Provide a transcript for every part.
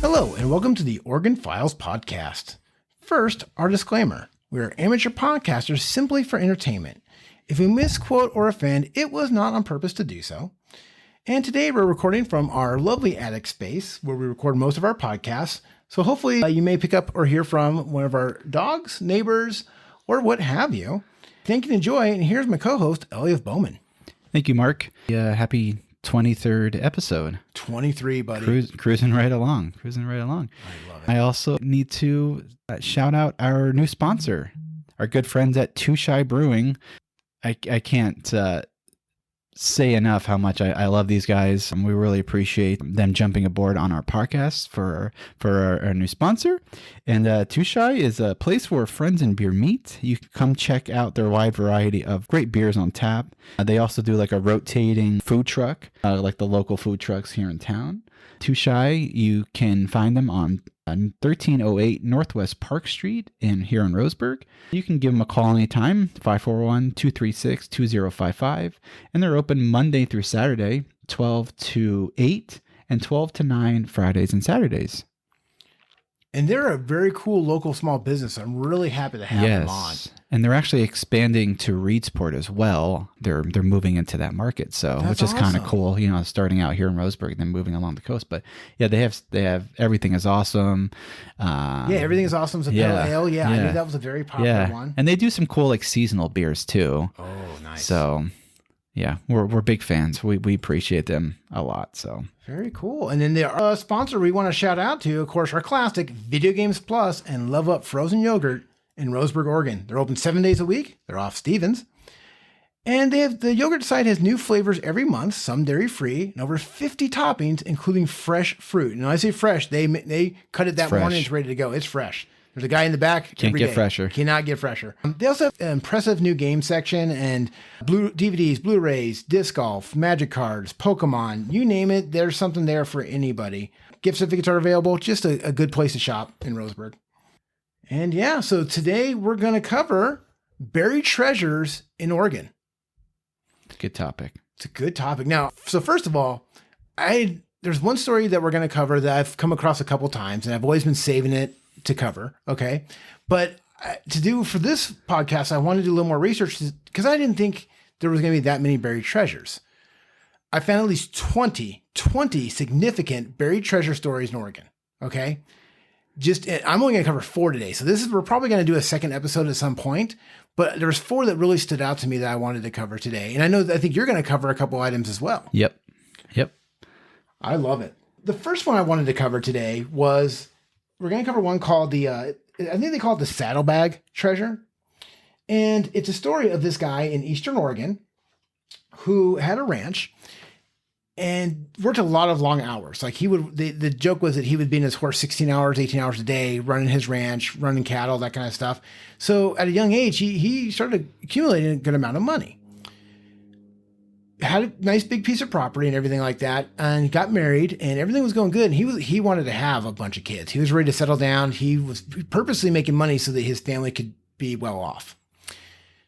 Hello, and welcome to the Oregon Files podcast. First, our disclaimer. We are amateur podcasters simply for entertainment. If we misquote or offend, it was not on purpose to do so. And today we're recording from our lovely attic space where we record most of our podcasts. So hopefully you may pick up or hear from one of our dogs, neighbors, or what have you. Thank you and enjoy. And here's my co-host, Elliot Bowman. Thank you, Mark. Happy 23rd episode. 23, buddy. Cruising right along. I love it. I also need to shout out our new sponsor, our good friends at Too Shy Brewing. I can't say enough how much I love these guys. We really appreciate them jumping aboard on our podcast for our new sponsor. And Too Shy is a place where friends and beer meet. You can come check out their wide variety of great beers on tap. They also do like a rotating food truck, like the local food trucks here in town. Too Shy, you can find them on 1308 Northwest Park Street here in Roseburg. You can give them a call anytime, 541-236-2055. And they're open Monday through Saturday, 12 to 8 and 12 to 9 Fridays and Saturdays. And they're a very cool local small business. I'm really happy to have them on. And they're actually expanding to Reedsport as well. They're moving into that market, so which is kind of cool. You know, starting out here in Roseburg and then moving along the coast. But yeah, they have everything is awesome. Everything is awesome. It's a pale ale. Yeah, I knew that was a very popular one. And they do some cool like seasonal beers too. Oh, nice. So yeah, we're big fans. We appreciate them a lot. So very cool. And then the sponsor we want to shout out to, of course, our classic Video Games Plus and Love Up Frozen Yogurt in Roseburg, Oregon. They're open 7 days a week. They're off Stevens. And the yogurt site has new flavors every month, some dairy-free, and over 50 toppings, including fresh fruit. And when I say fresh, they cut it that morning. It's ready to go. It's fresh. There's a guy in the back. Can't get fresher. Cannot get fresher. They also have an impressive new game section and DVDs, Blu-rays, disc golf, magic cards, Pokemon, you name it. There's something there for anybody. Gift certificates are available. Just a good place to shop in Roseburg. And yeah, so today we're going to cover buried treasures in Oregon. Good topic. It's a good topic. Now, so first of all, there's one story that we're going to cover that I've come across a couple times, and I've always been saving it to cover. Okay. But to do for this podcast, I wanted to do a little more research because I didn't think there was going to be that many buried treasures. I found at least 20 significant buried treasure stories in Oregon. Okay. I'm only going to cover 4 today. So we're probably going to do a second episode at some point, but there's 4 that really stood out to me that I wanted to cover today. And I think you're going to cover a couple items as well. Yep. I love it. The first one I wanted to cover today was, we're going to cover one called I think they call it the Saddlebag Treasure. And it's a story of this guy in Eastern Oregon who had a ranch and worked a lot of long hours. Like the joke was that he would be in his horse 16 hours, 18 hours a day, running his ranch, running cattle, that kind of stuff. So at a young age, he started accumulating a good amount of money. Had a nice big piece of property and everything like that, and got married, and everything was going good. And he wanted to have a bunch of kids. He was ready to settle down. He was purposely making money so that his family could be well off.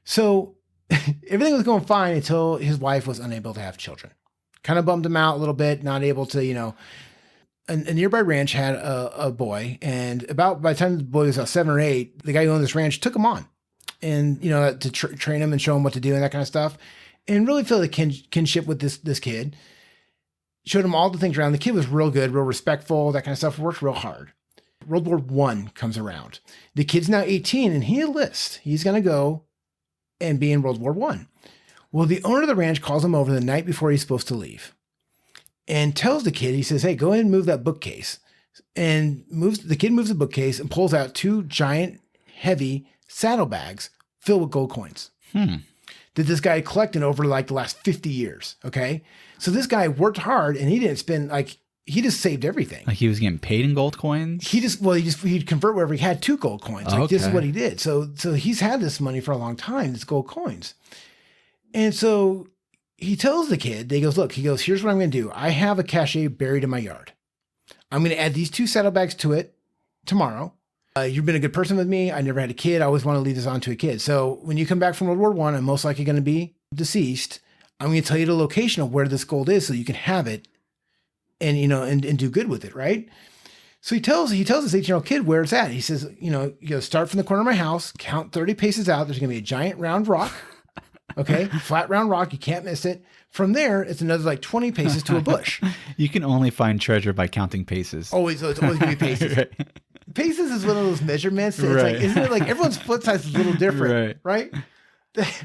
So everything was going fine until his wife was unable to have children. Kind of bummed him out a little bit, not able to, a nearby ranch had a boy, and by the time the boy was about 7 or 8, the guy who owned this ranch took him on, and to train him and show him what to do and that kind of stuff. And really feel a kinship with this kid. Showed him all the things around. The kid was real good, real respectful, that kind of stuff. Worked real hard. World War I comes around. The kid's now 18 and he enlists. He's going to go and be in World War I. Well, the owner of the ranch calls him over the night before he's supposed to leave and tells the kid, he says, hey, go ahead and move that bookcase. And the kid moves the bookcase and pulls out 2 giant, heavy saddlebags filled with gold coins. That this guy collected over like the last 50 years. Okay. So this guy worked hard and he didn't spend he just saved everything. Like he was getting paid in gold coins? He'd convert wherever he had 2 gold coins. This is what he did. So he's had this money for a long time, this gold coins. And so he tells the kid, here's what I'm going to do. I have a cache buried in my yard. I'm going to add these 2 saddlebags to it tomorrow. You've been a good person with me. I never had a kid. I always want to leave this on to a kid. So when you come back from World War I, I'm most likely going to be deceased. I'm going to tell you the location of where this gold is so you can have it and, and do good with it. Right. So he tells this 18-year-old kid where it's at. He says, you know, you go start from the corner of my house, count 30 paces out. There's going to be a giant round rock. Okay. Flat round rock. You can't miss it. From there, it's another like 20 paces to a bush. You can only find treasure by counting paces. Always, so it's always going to be paces. Right. Paces is one of those measurements. That Right. It's like, isn't it like everyone's foot size is a little different, right?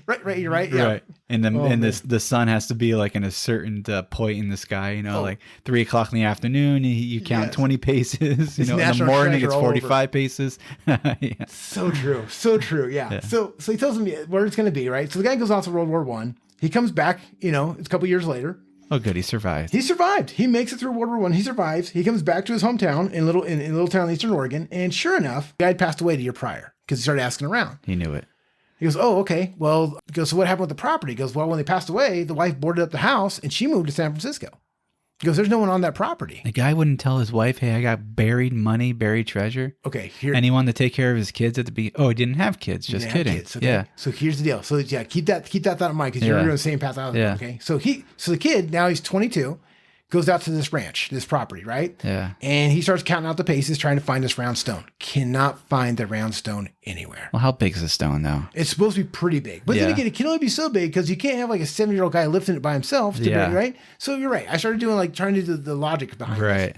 Right. You're right. Yeah. Right. And the sun has to be like in a certain point in the sky, you know, like 3 o'clock in the afternoon, you count 20 paces, you know, in the national morning treasure it's all 45 paces. Yeah. So true. So true. Yeah. So he tells him where it's going to be, right? So the guy goes off to World War I. He comes back, you know, it's a couple years later. Oh, good. He survived. He survived. He makes it through World War I. He survives. He comes back to his hometown in little town in Eastern Oregon. And sure enough, the guy had passed away the year prior because he started asking around. He knew it. He goes, oh, okay. Well, he goes, so what happened with the property? He goes, well, when they passed away, the wife boarded up the house and she moved to San Francisco. He goes, there's no one on that property. The guy wouldn't tell his wife, hey, I got buried money, buried treasure. Okay, here. And he wanted to take care of his kids at the beginning. Oh, he didn't have kids. Just kidding. Kids, okay? Yeah. So here's the deal. So yeah, keep that thought in mind because you're on the same path I was. Yeah. Okay. So the kid, now he's 22, goes out to this ranch, this property, right? Yeah. And he starts counting out the paces, trying to find this round stone. Cannot find the round stone anywhere. Well, how big is the stone, though? It's supposed to be pretty big. But then again, it can only be so big because you can't have like a 70-year-old guy lifting it by himself to bring, right? So you're right. I started doing trying to do the logic behind it. Right.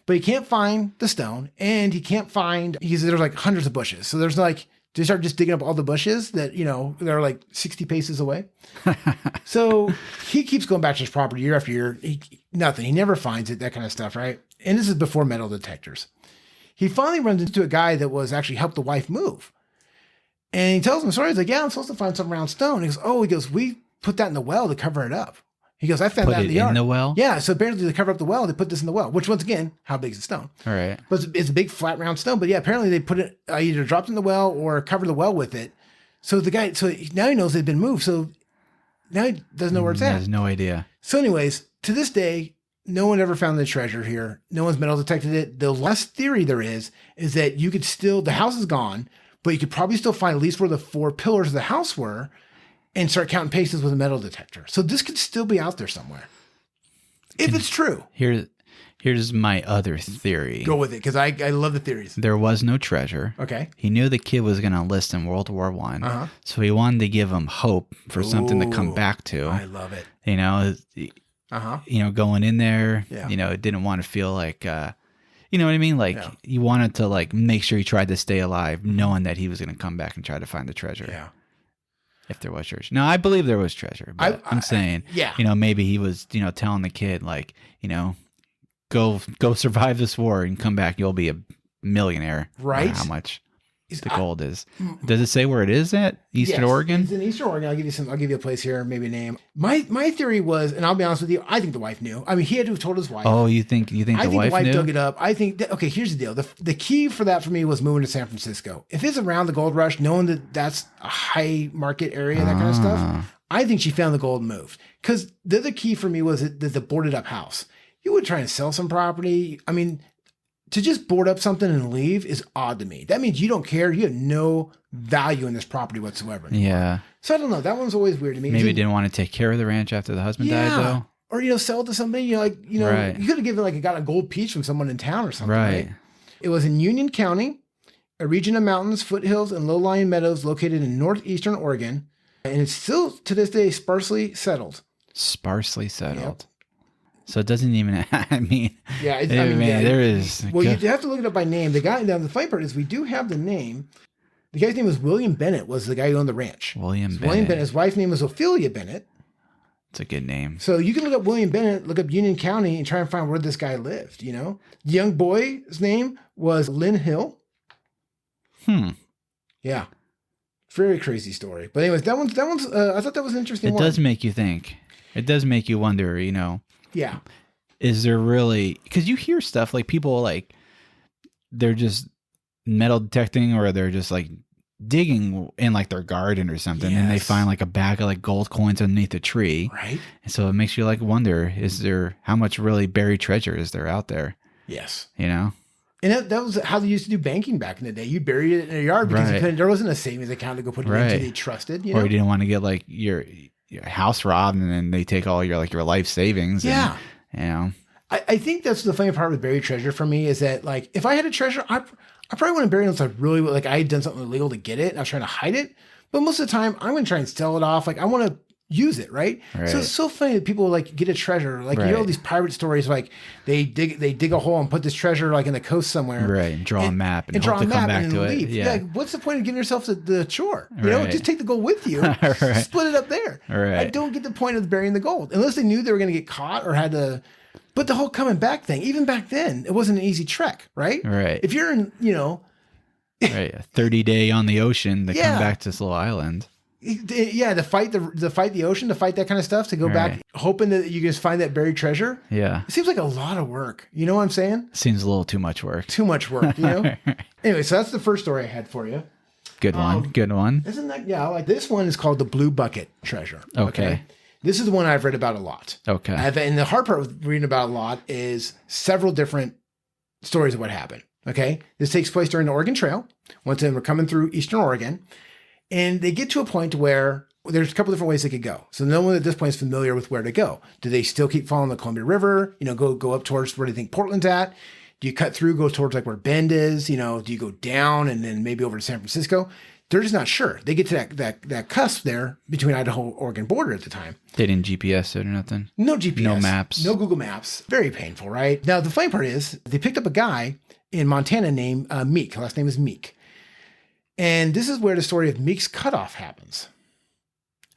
But he can't find the stone and he can't find, there's like hundreds of bushes. So there's like, they start just digging up all the bushes that, you know, they're like 60 paces away. So he keeps going back to his property year after year. Nothing. He never finds it, that kind of stuff, right? And this is before metal detectors. He finally runs into a guy that was actually helped the wife move. And he tells him the story. He's like, yeah, I'm supposed to find some round stone. He goes, we put that in the well to cover it up. He goes, I found that in the yard. In the well? Yeah. So apparently they cover up the well. They put this in the well, which once again, how big is the stone? All right. But it's a big flat round stone. But yeah, apparently they put it either dropped in the well or covered the well with it. So the guy, now he knows they've been moved. So now he doesn't know where it's at. He has no idea. So anyways, to this day, no one ever found the treasure here. No one's metal detected it. The last theory there is that you could still, the house is gone, but you could probably still find at least where the 4 pillars of the house were and start counting paces with a metal detector. So this could still be out there somewhere. If it's true. Here's my other theory. Go with it, because I love the theories. There was no treasure. Okay. He knew the kid was going to enlist in World War I, so he wanted to give him hope for something to come back to. I love it. You know, going in there, you know, didn't want to feel like, you know what I mean? Like, he wanted to, like, make sure he tried to stay alive, knowing that he was going to come back and try to find the treasure. Yeah. If there was treasure. Now, I believe there was treasure, but I'm saying, you know, maybe he was, you know, telling the kid, like, you know, go survive this war and come back. You'll be a millionaire. Right. How much the gold is. Does it say where it is at? Eastern Oregon? It's in Eastern Oregon. I'll give you a place here, maybe a name. My theory was, and I'll be honest with you, I think the wife knew. I mean, he had to have told his wife. Oh, you think the wife knew? I think the wife dug it up. I think okay, here's the deal. The key for that for me was moving to San Francisco. If it's around the gold rush, knowing that that's a high market area, that kind of stuff, I think she found the gold and moved. Because the other key for me was the boarded up house. You would try and sell some property. I mean, to just board up something and leave is odd to me. That means you don't care. You have no value in this property whatsoever anymore. Yeah. So I don't know. That one's always weird to me. Maybe didn't want to take care of the ranch after the husband died, though. Or, you know, sell it to somebody, you know, like, you know, you could have given, like, got a gold piece from someone in town or something. Right. It was in Union County, a region of mountains, foothills, and low-lying meadows located in northeastern Oregon. And it's still, to this day, sparsely settled. Sparsely settled. Yep. So it doesn't even, I mean, there is. Well, you have to look it up by name. The guy, now the funny part is we do have the name. The guy's name was William Bennett, was the guy who owned the ranch. William Bennett. His wife's name was Ophelia Bennett. It's a good name. So you can look up William Bennett, look up Union County, and try and find where this guy lived, you know? The young boy's name was Lynn Hill. Yeah. Very crazy story. But anyways, that one's I thought that was an interesting one. It does make you think. It does make you wonder, you know. Yeah. Is there really, because you hear stuff like people like they're just metal detecting or they're just like digging in like their garden or something and they find like a bag of like gold coins underneath a tree. Right. And so it makes you like wonder, is there, how much really buried treasure is there out there? Yes. You know? And that was how they used to do banking back in the day. You buried it in a yard because there wasn't a savings account to go put it into. They trusted, you know? Or you didn't want to get like your house robbed and then they take all your like your life savings. Yeah. And, you know, I think that's the funny part with buried treasure for me is that like if I had a treasure, I probably wouldn't bury it unless I really like I had done something illegal to get it and I was trying to hide it. But most of the time, I'm gonna try and sell it off. Like I want to use it, right? So it's so funny that people like get a treasure. Like you know these pirate stories, like they dig a hole and put this treasure like in the coast somewhere, right? And draw a map and draw hope a to come map back and to leave. it. Yeah. Like, what's the point of giving yourself the chore? You know, just take the gold with you, split it up there. Right. I don't get the point of burying the gold unless they knew they were going to get caught or had to. But the whole coming back thing, even back then, it wasn't an easy trek, right? Right. If you're in, you know, right, a 30-day on the ocean to come back to this little island. Yeah, to fight the ocean, to fight that kind of stuff, to go back, hoping that you just find that buried treasure. Yeah, it seems like a lot of work. You know what I'm saying? Seems a little too much work. Too much work. You know. Anyway, so that's the first story I had for you. Good one. Good one. Isn't that like this one is called the Blue Bucket Treasure. Okay. This is the one I've read about a lot. Okay. And the hard part with reading about a lot is several different stories of what happened. Okay. This takes place during the Oregon Trail. Once they were coming through Eastern Oregon. And they get to a point where there's a couple different ways they could go. So no one at this point is familiar with where to go. Do they still keep following the Columbia River? You know, go up towards where they think Portland's at? Do you cut through, go towards like where Bend is? You know, do you go down and then maybe over to San Francisco? They're just not sure. They get to that cusp there between Idaho Oregon border at the time. They didn't GPS it or nothing? No GPS. No maps. No Google Maps. Very painful, right? Now, the funny part is they picked up a guy in Montana named Meek. Last name is Meek. And this is where the story of Meek's Cutoff happens.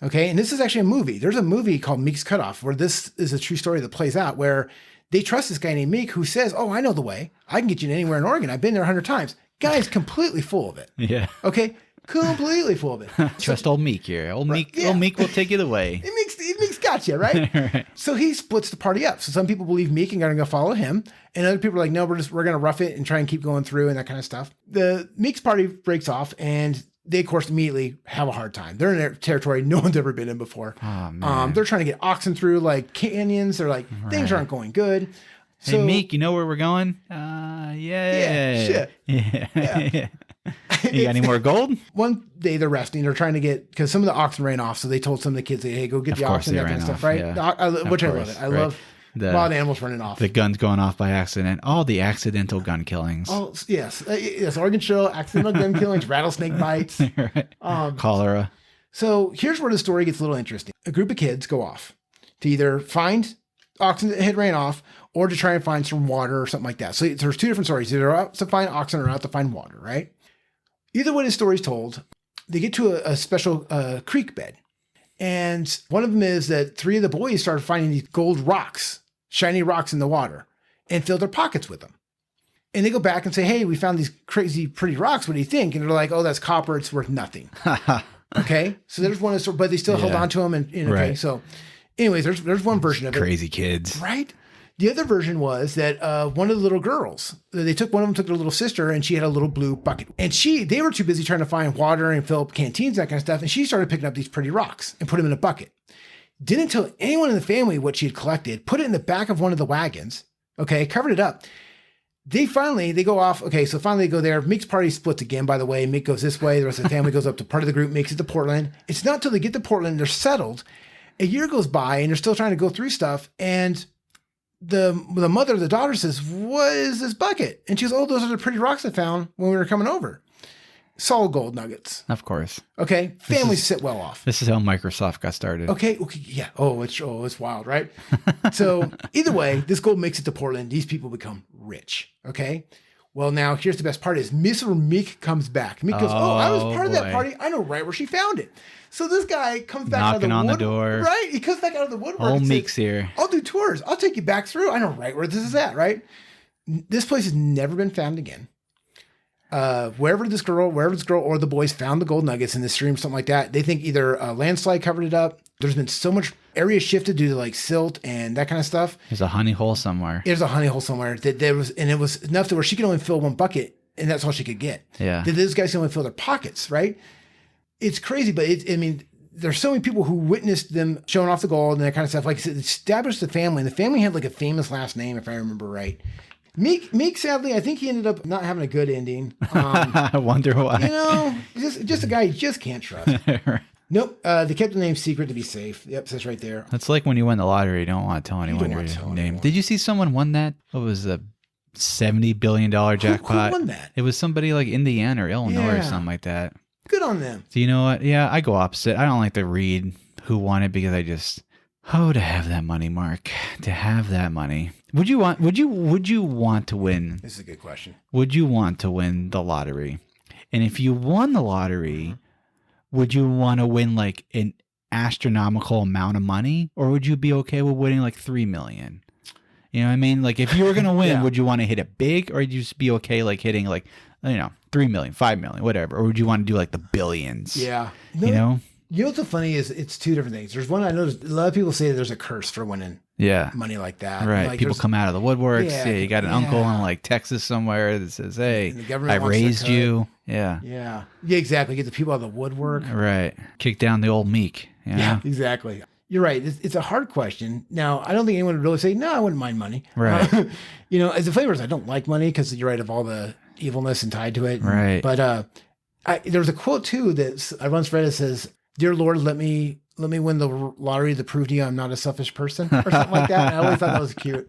Okay. And this is actually a movie. There's a movie called Meek's Cutoff where this is a true story that plays out where they trust this guy named Meek who says, oh, I know the way. I can get you anywhere in Oregon. I've been there 100 times. Guy's completely full of it. Yeah. Okay. Completely full of it. Trust old Meek here. Old Meek will take you the way. Meek's got you, right? Right. So he splits the party up. So some people believe Meek and are going to follow him. And other people are like, no, we're going to rough it and try and keep going through and that kind of stuff. The Meek's party breaks off and they, of course, immediately have a hard time. They're in their territory no one's ever been in before. Oh, man. They're trying to get oxen through like canyons. They're like, things aren't going good. Hey, So, Meek, you know where we're going? Yeah. Yeah, shit. Yeah. You got any more gold? One day they're resting. They're trying to get, because some of the oxen ran off. So they told some of the kids, hey, go get the oxen, that kind of stuff, right? Yeah. Which I love it. I love wild animals running off. The guns going off by accident. All the accidental gun killings. Oh, yes. Yes. Oregon Trail, accidental gun killings, rattlesnake bites. Right. Cholera. So here's where the story gets a little interesting. A group of kids go off to either find oxen that had ran off or to try and find some water or something like that. So there's two different stories. Either out to find oxen or out to find water, right? Either way the story's told, they get to a special creek bed. And one of them is that three of the boys started finding these gold rocks, shiny rocks in the water, and filled their pockets with them. And they go back and say, hey, we found these crazy pretty rocks. What do you think? And they're like, oh, that's copper. It's worth nothing. Okay. So there's one, but they still held on to them. And okay. Right. So anyways, there's one version of it. Crazy kids. Right. The other version was that one of the little girls, one of them took their little sister and she had a little blue bucket. And they were too busy trying to find water and fill up canteens, that kind of stuff. And she started picking up these pretty rocks and put them in a bucket. Didn't tell anyone in the family what she had collected, put it in the back of one of the wagons, okay, covered it up. They go off. Okay, so finally they go there. Meek's party splits again, by the way. Meek goes this way. The rest of the family goes up to part of the group, makes it to Portland. It's not until they get to Portland, they're settled. A year goes by and they're still trying to go through stuff. And the mother of the daughter says, what is this bucket? And she goes, oh, those are the pretty rocks I found when we were coming over. Solid gold nuggets. Of course. Okay. Families sit well off. This is how Microsoft got started. Okay. Yeah. It's wild, right? So either way, this gold makes it to Portland. These people become rich. Okay. Well, now here's the best part is Mr. Meek comes back. Meek goes, I was part of that party. I know right where she found it. So this guy comes back knocking out of the on the door. Right. He comes back out of the woodwork. Old Meek's here. I'll do tours. I'll take you back through. I know right where this is at. Right. This place has never been found again. Wherever this girl or the boys found the gold nuggets in the stream, something like that, they think either a landslide covered it up. There's been so much area shifted due to like silt and that kind of stuff. There's a honey hole somewhere. There's a honey hole somewhere that it was enough to where she could only fill one bucket and that's all she could get. Yeah. Those guys can only fill their pockets, right? It's crazy, but there's so many people who witnessed them showing off the gold and that kind of stuff. Like I said, it established the family, and the family had like a famous last name, if I remember right. Meek, sadly, I think he ended up not having a good ending. I wonder why. Just a guy you just can't trust. Nope. They kept the name secret to be safe. Yep, says right there. That's like when you win the lottery. You don't want to tell anyone don't your want to tell name. anyone. Did you see someone won that? What was a $70 billion jackpot? Who won that? It was somebody like Indiana or Illinois or Yeah. something like that. Good on them. So you know what? Yeah, I go opposite. I don't like to read who won it because I just to have that money, Mark. To have that money. Would you want to win? This is a good question. Would you want to win the lottery? And if you won the lottery, would you want to win like an astronomical amount of money, or would you be okay with winning like 3 million? You know what I mean? Like if you were going to win, Yeah. would you want to hit it big, or would you just be okay like hitting like 3 million, 5 million, whatever? Or would you want to do like the billions? Yeah. You know? You know what's so funny is it's two different things. There's one I noticed. A lot of people say there's a curse for winning Yeah. money like that. Right. Like, People there's- come out of the woodworks. Yeah, Yeah, you got an yeah. uncle in like Texas somewhere that says, "Hey, And the government I wants their raised cut. you." Yeah. Yeah. Yeah, exactly. Get the people out of the woodwork. Right. Kick down the old meek. You know? Yeah, exactly. You're right. It's a hard question. Now, I don't think anyone would really say, no, I wouldn't mind money. Right. As a flavors, I don't like money because you're right of all the evilness and tied to it. Right. But there was a quote too that I once read. It says, "Dear Lord, let me win the lottery to prove to you I'm not a selfish person," or something like that. And I always thought that was cute.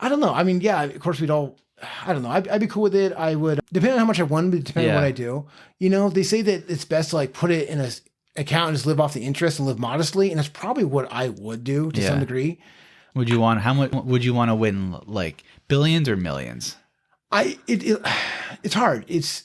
I don't know. I mean, yeah, of course we'd all. I don't know. I'd be cool with it. I would, depending on how much I won, but depending on Yeah. what I do. They say that it's best to like put it in a account and just live off the interest and live modestly, and that's probably what I would do to some Yeah. degree. Would you want how much? Would you want to win like billions or millions? It's hard. It's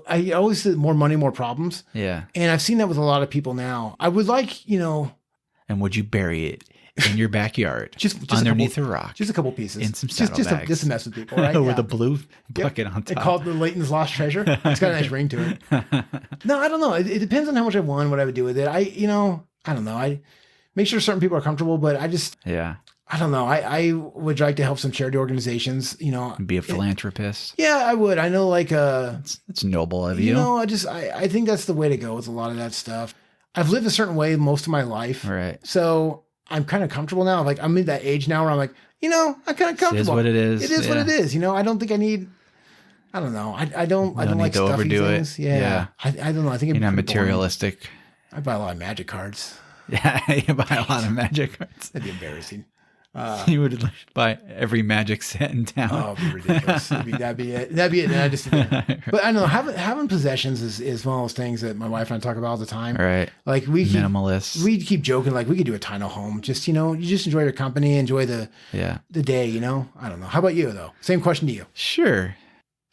I always say more money, more problems, Yeah. and I've seen that with a lot of people now. I would like And would you bury it in your backyard, just underneath a rock, just a couple pieces, in some just saddlebags. just to mess with people, right? with Yeah. a blue bucket on They top? call it the Leighton's Lost Treasure. It's got a nice ring to it. No, I don't know. It depends on how much I won, what I would do with it. I don't know. I make sure certain people are comfortable, but Yeah. I don't know. I would like to help some charity organizations. Be a philanthropist. Yeah, I would. I know, like, It's noble of you. I think that's the way to go with a lot of that stuff. I've lived a certain way most of my life. Right. So I'm kind of comfortable now. Like, I'm in that age now where I'm like, I'm kind of comfortable. It is what it is. It is what Yeah. it is. I don't think I need, I don't know. I don't need like to stuffy overdo it. things. Yeah. Yeah. I don't know. I think You're it'd not be pretty boring. materialistic. I buy a lot of magic cards. Yeah. You buy a lot of magic cards. That'd be embarrassing. You would buy every magic set in town. Oh, it'd be ridiculous. That'd be it. And I just, but I know having possessions is one of those things that my wife and I talk about all the time. Right. Like Minimalist. we keep joking, like we could do a tiny home. Just, you just enjoy your company, enjoy the day, I don't know. How about you though? Same question to you. Sure.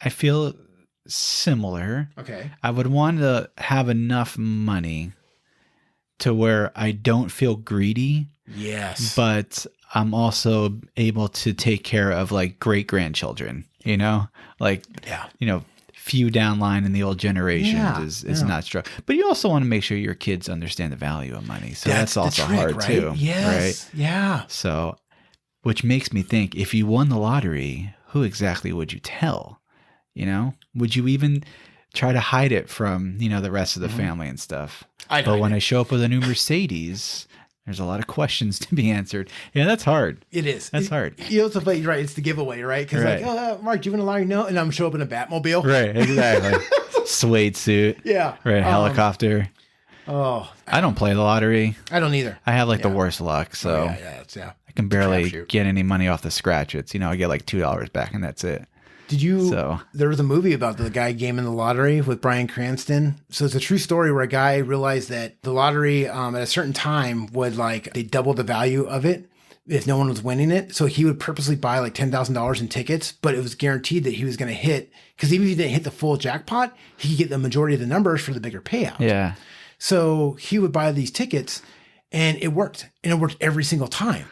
I feel similar. Okay. I would want to have enough money to where I don't feel greedy, Yes. but I'm also able to take care of like great grandchildren, like, Yeah. few down line in the old generations Yeah, is yeah. not strong. But you also want to make sure your kids understand the value of money. So that's the also trick, hard right? too. Yes. Right. Yeah. So, which makes me think, if you won the lottery, who exactly would you tell? Would you even try to hide it from, the rest of the family and stuff? But when I show up with a new Mercedes, there's a lot of questions to be answered. Yeah, that's hard. It is. That's hard. You're right. It's the giveaway, right? Because Right. like, Mark, do you want a lottery? No. And I'm show up in a Batmobile. Right, exactly. Suede suit. Yeah. Right, helicopter. Oh, I don't play the lottery. I don't either. I have like the worst luck, so Yeah. I can barely Crapshoot. get any money off the scratch. It's, I get like $2 back and that's it. Did you? So- There was a movie about the guy gaming the lottery with Bryan Cranston. So it's a true story where a guy realized that the lottery at a certain time would they double the value of it if no one was winning it. So he would purposely buy like $10,000 in tickets, but it was guaranteed that he was going to hit, because even if he didn't hit the full jackpot, he could get the majority of the numbers for the bigger payout. Yeah. So he would buy these tickets, and it worked. And it worked every single time.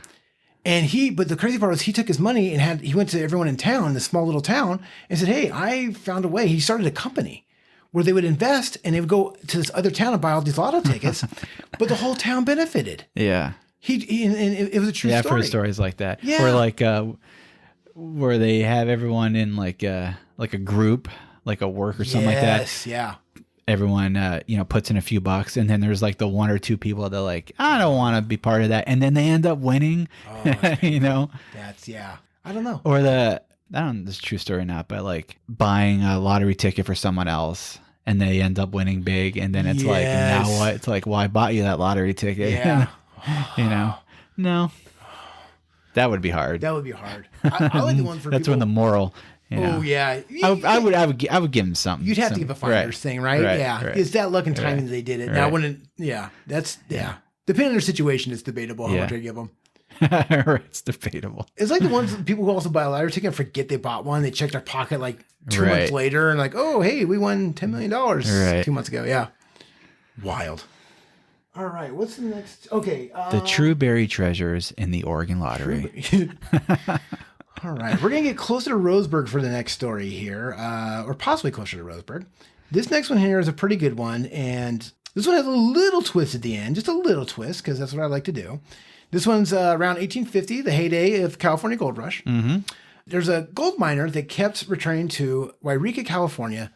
But the crazy part was he took his money and he went to everyone in town, this small little town, and said, "Hey, I found a way." He started a company where they would invest and they would go to this other town and buy all these lotto tickets, but the whole town benefited. Yeah. And it was a true Yeah, I've story. heard stories like that. Yeah. Where like where they have everyone in like a group, like a work or something like that. Yes, yeah. Everyone puts in a few bucks, and then there's like the one or two people that are like, I don't want to be part of that, and then they end up winning. Oh, That's I don't know. or I don't know if this is a true story or not, but like buying a lottery ticket for someone else, and they end up winning big, and then it's like, now Yes. what? It's like, well, I bought you that lottery ticket. Yeah. No, that would be hard. That would be hard. I like the ones for That's people. when the moral. Oh yeah. I would give him something. You'd have to give a finder's thing, right? Yeah. Right. It's that luck and timing that they did it. Now, Right. wouldn't, that's, Depending on their situation, it's debatable how Yeah. much I give them. It's debatable. It's like the ones people who also buy a lottery ticket and forget they bought one. They check their pocket like 2 months Right. later and like, oh, hey, we won $10 million Right. 2 months ago. Yeah. Wild. All right. What's the next? Okay. The Trueberry treasures in the Oregon lottery. All right. We're going to get closer to Roseburg for the next story here, or possibly closer to Roseburg. This next one here is a pretty good one. And this one has a little twist at the end, just a little twist, because that's what I like to do. This one's around 1850, the heyday of California gold rush. Mm-hmm. There's a gold miner that kept returning to Wairika, California.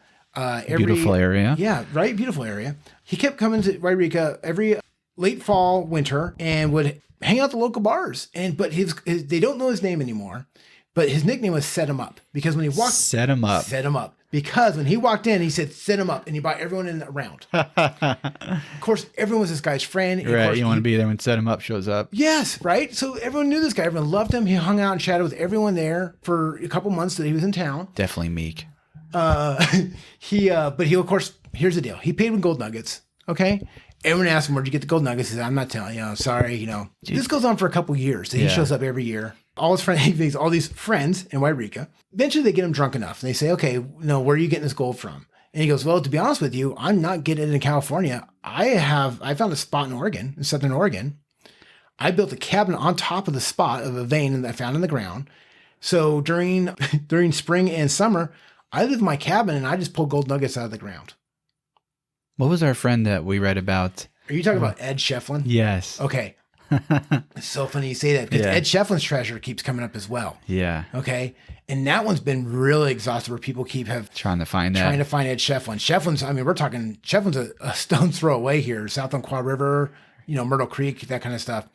Beautiful area. Yeah, right. Beautiful area. He kept coming to Wairika every late fall, winter, and would hang out at the local bars. But they don't know his name anymore. But his nickname was Set Him Up because when he walked, Set him up. Set Him Up. Because when he walked in, he said, "Set him up," and he brought everyone in around. Of course, everyone was this guy's friend. And of Right. course, You want to be there when Set him up shows up. Yes, right. So everyone knew this guy. Everyone loved him. He hung out and chatted with everyone there for a couple months that he was in town. Definitely meek. But he, of course, here's the deal. He paid with gold nuggets. Okay. Everyone asked him, "Where'd you get the gold nuggets?" He said, "I'm not telling you. I'm sorry." This goes on for a couple years. So he Yeah. shows up every year. All his friends, all these friends in Wairika. Eventually, they get him drunk enough. And they say, "Okay, where are you getting this gold from?" And he goes, "Well, to be honest with you, I'm not getting it in California. I found a spot in Oregon, in Southern Oregon. I built a cabin on top of the spot of a vein that I found in the ground. So during spring and summer, I live in my cabin and I just pull gold nuggets out of the ground." What was our friend that we read about? Are you talking about Ed Shefflin? Yes. Okay. It's so funny you say that because Yeah. Ed Shefflin's treasure keeps coming up as well. Yeah. Okay. And that one's been really exhaustive where people Trying to find trying that. to find Ed Shefflin. We're talking Shefflin's a stone's throw away here, south on Quad River, Myrtle Creek, that kind of stuff.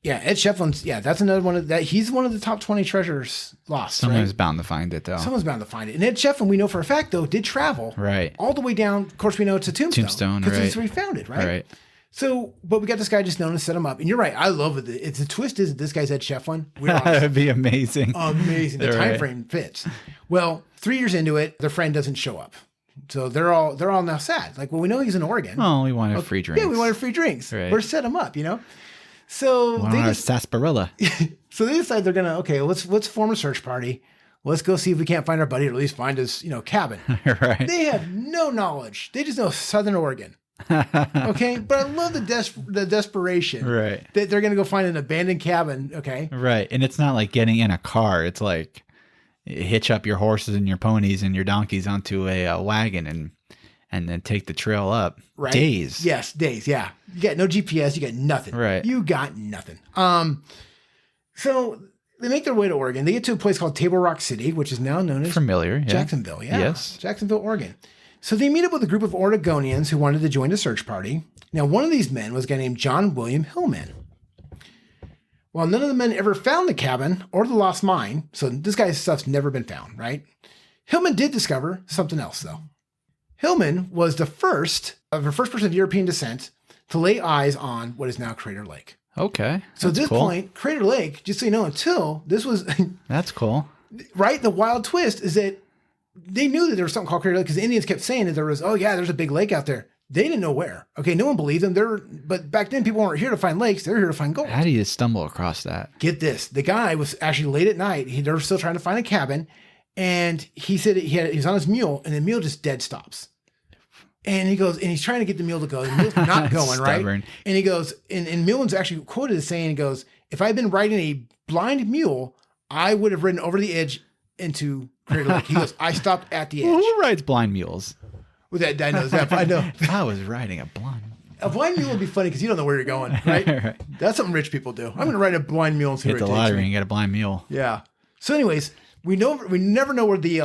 Yeah, Ed Shefflin's, that's another one of that. He's one of the top 20 treasures lost. Someone's right? bound to find it, though. Someone's bound to find it. And Ed Shefflin, we know for a fact, though, did travel Right. all the way down. Of course, we know it's a tombstone. Tombstone, because right. that's where he found it, right? Right. So, but we got this guy just known to Set Him Up. And you're right. I love it. It's the twist is that this guy's Ed Shefflin. We're on That'd be amazing. amazing. The Right. time frame fits. Well, 3 years into it, their friend doesn't show up. So they're all now sad. Like, well, we know he's in Oregon. Oh, we wanted free drinks. Yeah, we wanted free drinks. Right. We're Set Him Up, So We wanted our sarsaparilla. so they decide they're gonna let's form a search party. Let's go see if we can't find our buddy or at least find his cabin. Right. They have no knowledge. They just know Southern Oregon. Okay, but I love the desperation. Right. That they're gonna go find an abandoned cabin. Okay. Right. And it's not like getting in a car. It's like hitch up your horses and your ponies and your donkeys onto a wagon and then take the trail up. Right. Days. Yes, days. Yeah. You got no GPS. You got nothing. Right. You got nothing. So they make their way to Oregon. They get to a place called Table Rock City, which is now known as Familiar. Yeah. Jacksonville. Yeah. Yes. Jacksonville, Oregon. So they meet up with a group of Oregonians who wanted to join the search party. Now, one of these men was a guy named John William Hillman. While none of the men ever found the cabin or the lost mine, so this guy's stuff's never been found, right? Hillman did discover something else, though. Hillman was the first person of European descent to lay eyes on what is now Crater Lake. Okay. So at That's this cool. point, Crater Lake, just so you know, until this was, That's cool. right? The wild twist is that they knew that there was something called Crater Lake because the Indians kept saying that there was, there's a big lake out there. They didn't know where. Okay, no one believed them. But back then, people weren't here to find lakes. They were here to find gold. How do you stumble across that? Get this. The guy was actually late at night. They were still trying to find a cabin. And he said he was on his mule, and the mule just dead stops. And he goes, and he's trying to get the mule to go. The mule's not going, right? Stubborn. And he goes, and Millen's actually quoted as saying, he goes, "If I had been riding a blind mule, I would have ridden over the edge into Crater Lake." He goes, "I stopped at the Well, edge." who rides blind mules? With that, I know that. I know. If I was riding a blind A blind mule would be funny because you don't know where you're going, right? Right. That's something rich people do. I'm going to ride a blind mule and see Get where the it takes lottery me. and get a blind mule. Yeah. So, anyways, we never know where the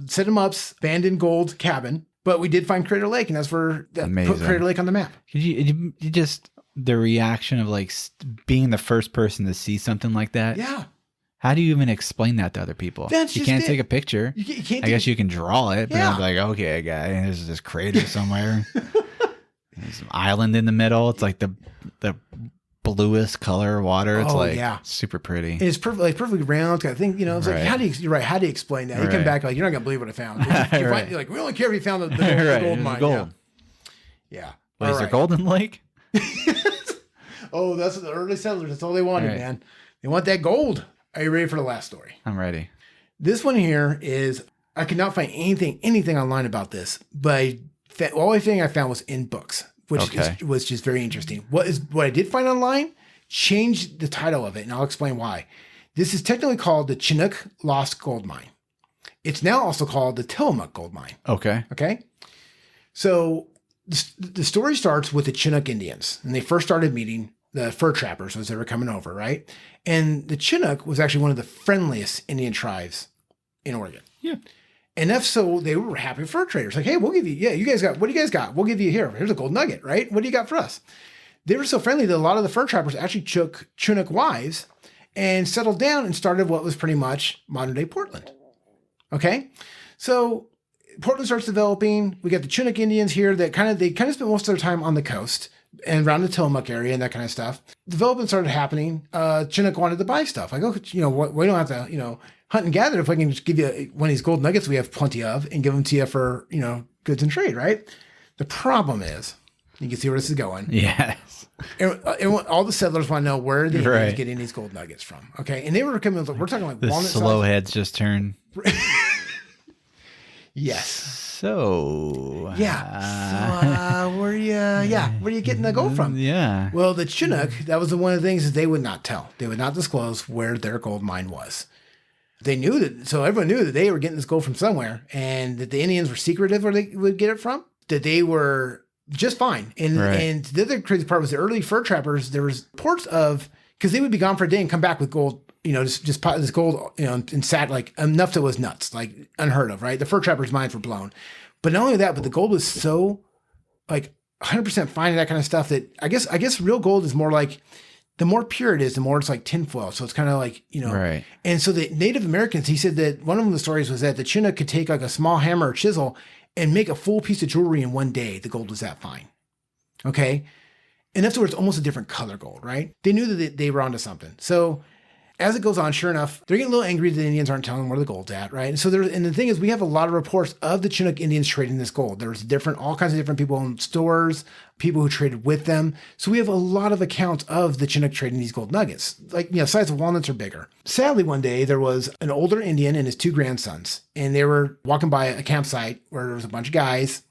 Set 'Em Up's abandoned gold cabin, but we did find Crater Lake, and that's where that put Amazing. Crater Lake on the map. You just the reaction of like being the first person to see something like that. Yeah. How do you even explain that to other people? That's You just can't it. take a picture. You can't I guess you can draw it, but Yeah. I'm like, okay, guy, there's this crater somewhere. There's an island in the middle. It's like the bluest color of water. It's Oh, like yeah. super pretty. And it's perfectly round. It's got a thing, you know. It's like, Right. you're right. How do you explain that? You come Right. back like, you're not gonna believe what I found. You Right. find, you're like, we only care if you found the gold, Right, the it gold was mine. gold. Yeah. Wait, All is there right. gold in the lake? Oh, that's the early settlers. That's all they wanted, Right. man. They want that gold. Are you ready for the last story? I'm ready. This one here is, I could not find anything online about this, but the only thing I found was in books, which Okay. was just very interesting. What I did find online changed the title of it, and I'll explain why. This is technically called the Chinook Lost Gold Mine. It's now also called the Tillamook Gold Mine. Okay. Okay. So the story starts with the Chinook Indians, and they first started meeting the fur trappers as they were coming over, right? And the Chinook was actually one of the friendliest Indian tribes in Oregon. Yeah. Enough so they were happy fur traders. Like, hey, we'll give you, you guys got, what do you guys got? We'll give you here's a gold nugget, right? What do you got for us? They were so friendly that a lot of the fur trappers actually took Chinook wives and settled down and started what was pretty much modern day Portland. Okay. So Portland starts developing. We got the Chinook Indians here that they kind of spent most of their time on the coast and around the Tillamook area and that kind of stuff. Development started happening. Chinook wanted to buy stuff. Like, oh, we don't have to, hunt and gather if we can just give you one of these gold nuggets we have plenty of and give them to you for, goods and trade, right? The problem is, you can see where this is going. Yes. All the settlers want to know where the Indians Right. getting these gold nuggets from. Okay. And they were coming, we're talking like The walnut slow size. heads just turn. Yes. So. Yeah. So, where are you getting the gold from? Yeah. Well, the Chinook, that was one of the things that they would not tell. They would not disclose where their gold mine was. They knew that, so everyone knew that they were getting this gold from somewhere, and that the Indians were secretive where they would get it from, that they were just fine. And Right. and the other crazy part was the early fur trappers, there was reports of, because they would be gone for a day and come back with gold, just pot this gold, and sat like enough that was nuts, like unheard of, right? The fur trappers' minds were blown. But not only that, but the gold was so like 100% fine and that kind of stuff that I guess real gold is more like, the more pure it is, the more it's like tinfoil. So it's kind of like, Right. And so the Native Americans, he said that one of the stories was that the Chinook could take like a small hammer or chisel and make a full piece of jewelry in one day. The gold was that fine. Okay. And that's where it's almost a different color gold, right? They knew that they were onto something. So as it goes on, sure enough, they're getting a little angry that the Indians aren't telling them where the gold's at, right? And so and the thing is, we have a lot of reports of the Chinook Indians trading this gold. There's all kinds of different people in stores, people who traded with them. So we have a lot of accounts of the Chinook trading these gold nuggets. Like, size of walnuts are bigger. Sadly, one day there was an older Indian and his two grandsons, and they were walking by a campsite where there was a bunch of guys,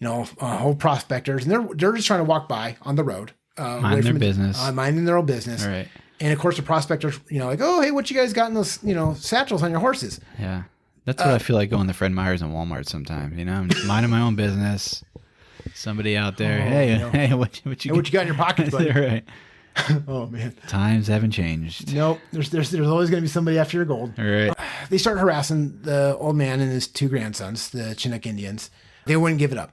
whole prospectors, and they're just trying to walk by on the road. Mind their business. Minding their own business. All right. And of course, the prospectors, like, oh, hey, what you guys got in those, satchels on your horses? Yeah. That's what I feel like going to Fred Meyer's and Walmart sometimes. I'm just minding my own business. Somebody out there, hey, what you Hey, what you got in your pockets, buddy? Right. Oh man, Times haven't changed. nope. There's always going to be somebody after your gold. All right. They start harassing the old man and his two grandsons, the Chinook Indians. They wouldn't give it up,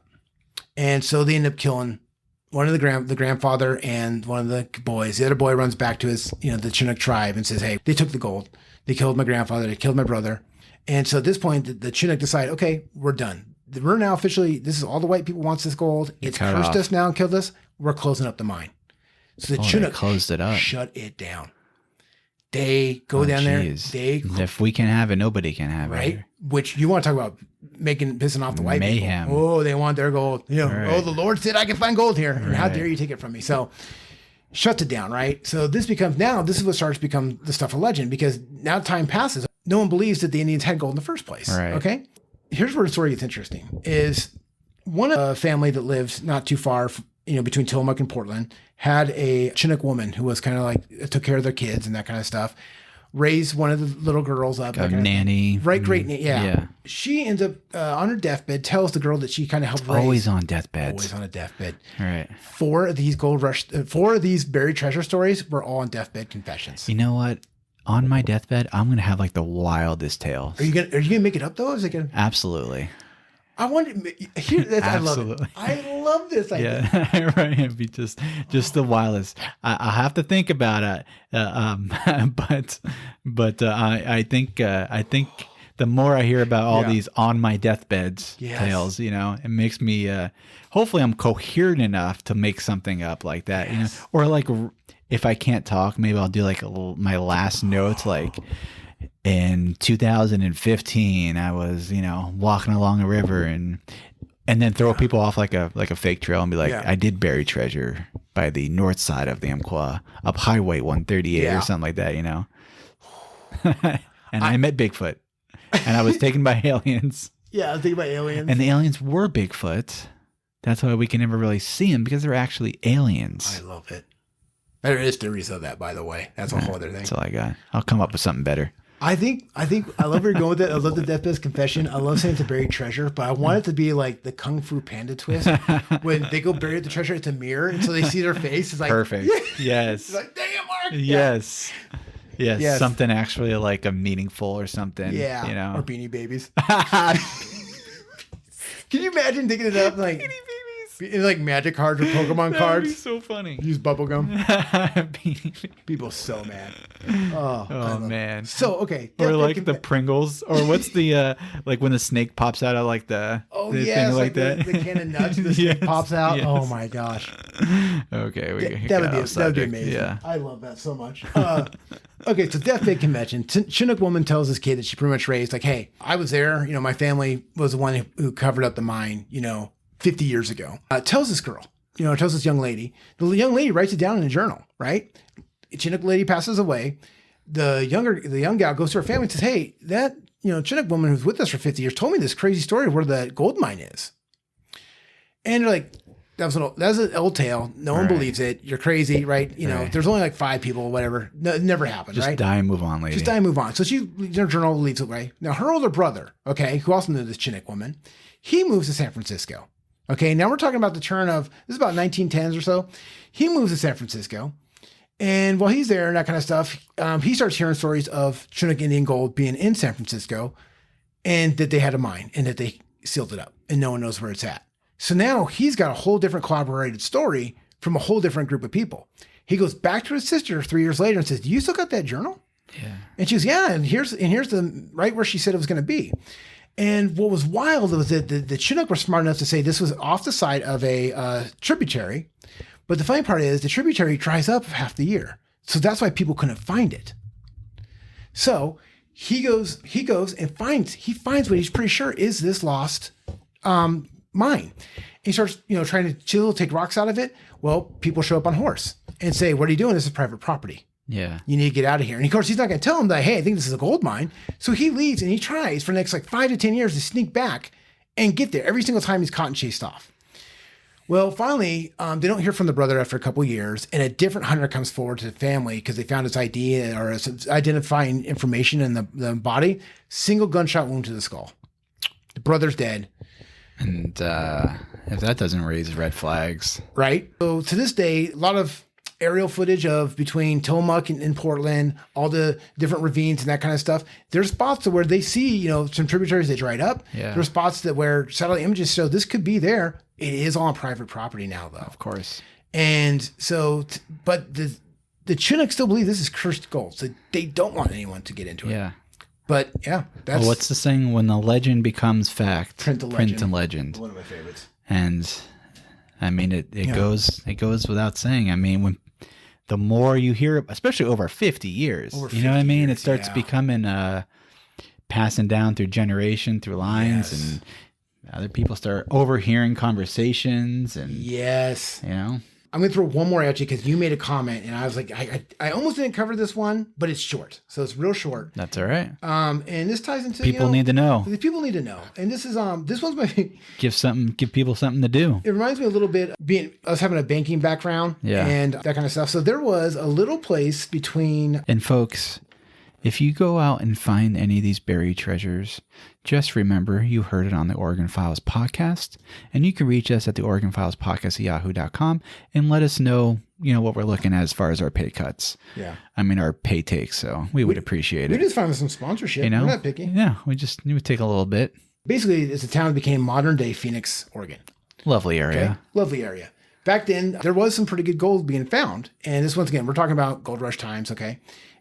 and so they end up killing one of the grandfather and one of the boys. The other boy runs back to his, the Chinook tribe and says, hey, they took the gold. They killed my grandfather. They killed my brother. And so at this point, the Chinook decide, okay, we're done. We're now officially, this is all the white people wants this gold. It's cut cursed off. us now and killed us. We're closing up the mine. So the They Chinook closed it up. shut it down. They go down Jeez. there. If we can have it, nobody can have Right? it. Which you want to talk about pissing off the white Mayhem. people. Oh, they want their gold. Right. Oh, the Lord said I can find gold here. And how Right. dare you take it from me? So shuts it down, right? So this is what starts to become the stuff of legend, because now time passes. No one believes that the Indians had gold in the first place. Right. Okay. Here's where the story gets interesting is one family that lives not too far, between Tillamook and Portland, had a Chinook woman who was kind of like, took care of their kids and that kind of stuff. Raised one of the little girls up. A that kind of nanny. Right, great. Yeah. Yeah. She ends up on her deathbed, tells the girl that she kind of helped raise. Always on deathbeds. Always on a deathbed. All right. 4 of these buried treasure stories were all on deathbed confessions. You know what? On my deathbed, I'm gonna have like the wildest tales. Are you gonna make it up though? Is it gonna? Absolutely. I want to here. I love it. Absolutely. I love this idea. Yeah, right. It'd be just the wildest. I'll have to think about it. But I think the more I hear about all Yeah. these on my deathbeds Yes. tales, it makes me. Hopefully, I'm coherent enough to make something up like that. Yes. Or like if I can't talk, maybe I'll do like my last notes like. In 2015, I was, walking along a river and then throw people off like a fake trail and be like, Yeah. I did bury treasure by the north side of the Umpqua, up Highway 138 Yeah. or something like that, And I met Bigfoot, and I was taken by aliens, Yeah, I was thinking about aliens. and the aliens were Bigfoot. That's why we can never really see them, because they're actually aliens. I love it. There is theories of that, by the way. That's a whole other thing. That's all I got. I'll come up with something better. I think I love where you're going with it. I love the deathbed's confession. I love saying it's a buried treasure, but I want it to be like the Kung Fu Panda twist when they go bury the treasure. It's a mirror, and so they see their face. It's like Perfect. Yes. It's like, dang it, Mark. Yes. Yes. Yes. Something actually like a meaningful or something. Yeah. Or Beanie Babies. Can you imagine digging it up like in like magic cards or Pokemon cards? so funny. Use bubble gum. Beanie- People so mad. Oh, I oh love it. man. So okay, Or deathbed like the Pringles, or what's the like when the snake pops out of like the Oh the yes, thing like that. the can of nuts, the snake Yes, pops out. yes. Oh my gosh, Okay, we that got would off be subject. amazing. Yeah. I love that so much. Okay, so deathbed convention. Chinook woman tells this kid that she pretty much raised like, hey, I was there. My family was the one who covered up the mine. 50 years ago. Tells this girl. Tells this young lady. The young lady writes it down in a journal. Right. Chinook lady passes away. The young gal goes to her family and says, hey, that Chinook woman who's with us for 50 years told me this crazy story of where the gold mine is. And they're like, that's an old tale. No one Right. believes it. You're crazy, right? Right. There's only like 5 people, whatever. No, it never happened, Just right? die and move on, lady. Just die and move on. So her journal leaves it away. Now her older brother, okay, who also knew this Chinook woman, he moves to San Francisco. Okay, now we're talking about the turn of, this is about 1910s or so. He moves to San Francisco. And while he's there and that kind of stuff, he starts hearing stories of Chinook Indian gold being in San Francisco and that they had a mine and that they sealed it up and no one knows where it's at. So now he's got a whole different corroborated story from a whole different group of people. He goes back to his sister 3 years later and says, do you still got that journal? Yeah. And she goes, yeah, and here's the right where she said it was going to be. And what was wild was that the Chinook were smart enough to say this was off the side of a tributary. But the funny part is the tributary dries up half the year. So that's why people couldn't find it. So he goes and finds what he's pretty sure is this lost mine. He starts, trying to chill, take rocks out of it. Well, people show up on horse and say, what are you doing? This is private property. Yeah. You need to get out of here. And of course, he's not going to tell him that, hey, I think this is a gold mine. So he leaves and he tries for the next 5 to 10 years to sneak back and get there every single time he's caught and chased off. Well, finally, they don't hear from the brother after a couple of years, and a different hunter comes forward to the family because they found his ID or his identifying information in the body. Single gunshot wound to the skull. The brother's dead. And if that doesn't raise red flags. Right? So to this day, a lot of aerial footage of between Tillamook and Portland, all the different ravines and that kind of stuff. There's spots where they see, some tributaries that dried up. Yeah. There's spots where satellite images show this could be there. It is on private property now, though. Of course. And so, but the Chinook still believe this is cursed gold. So they don't want anyone to get into it. Yeah. But yeah, that's Well, what's the saying? When the legend becomes fact, Print the legend. one of my favorites. And I mean, it goes without saying. I mean, when the more you hear, especially over 50 years, you know what I mean? It starts becoming passing down through generation, through lines, Yes. and other people start overhearing conversations, and Yes. I'm going to throw one more at you because you made a comment and I was like, I almost didn't cover this one, but it's short. So it's real short. that's all right. And this ties into, People need to know. the people need to know. And this is, this one's my, Give people something to do. it reminds me a little bit being us having a banking background and that kind of stuff. So there was a little place between, And folks, if you go out and find any of these buried treasures, just remember you heard it on the Oregon Files podcast, and you can reach us at the Oregon Files podcast at yahoo.com and let us know, what we're looking at as far as our pay cuts. Yeah. I mean, our pay takes. So we would appreciate we it. just found some sponsorship. We're not picky. Yeah. We take a little bit. Basically, it's a town that became modern day Phoenix, Oregon. Lovely area. Okay? Lovely area. Back then, there was some pretty good gold being found. And this, once again, we're talking about gold rush times, okay?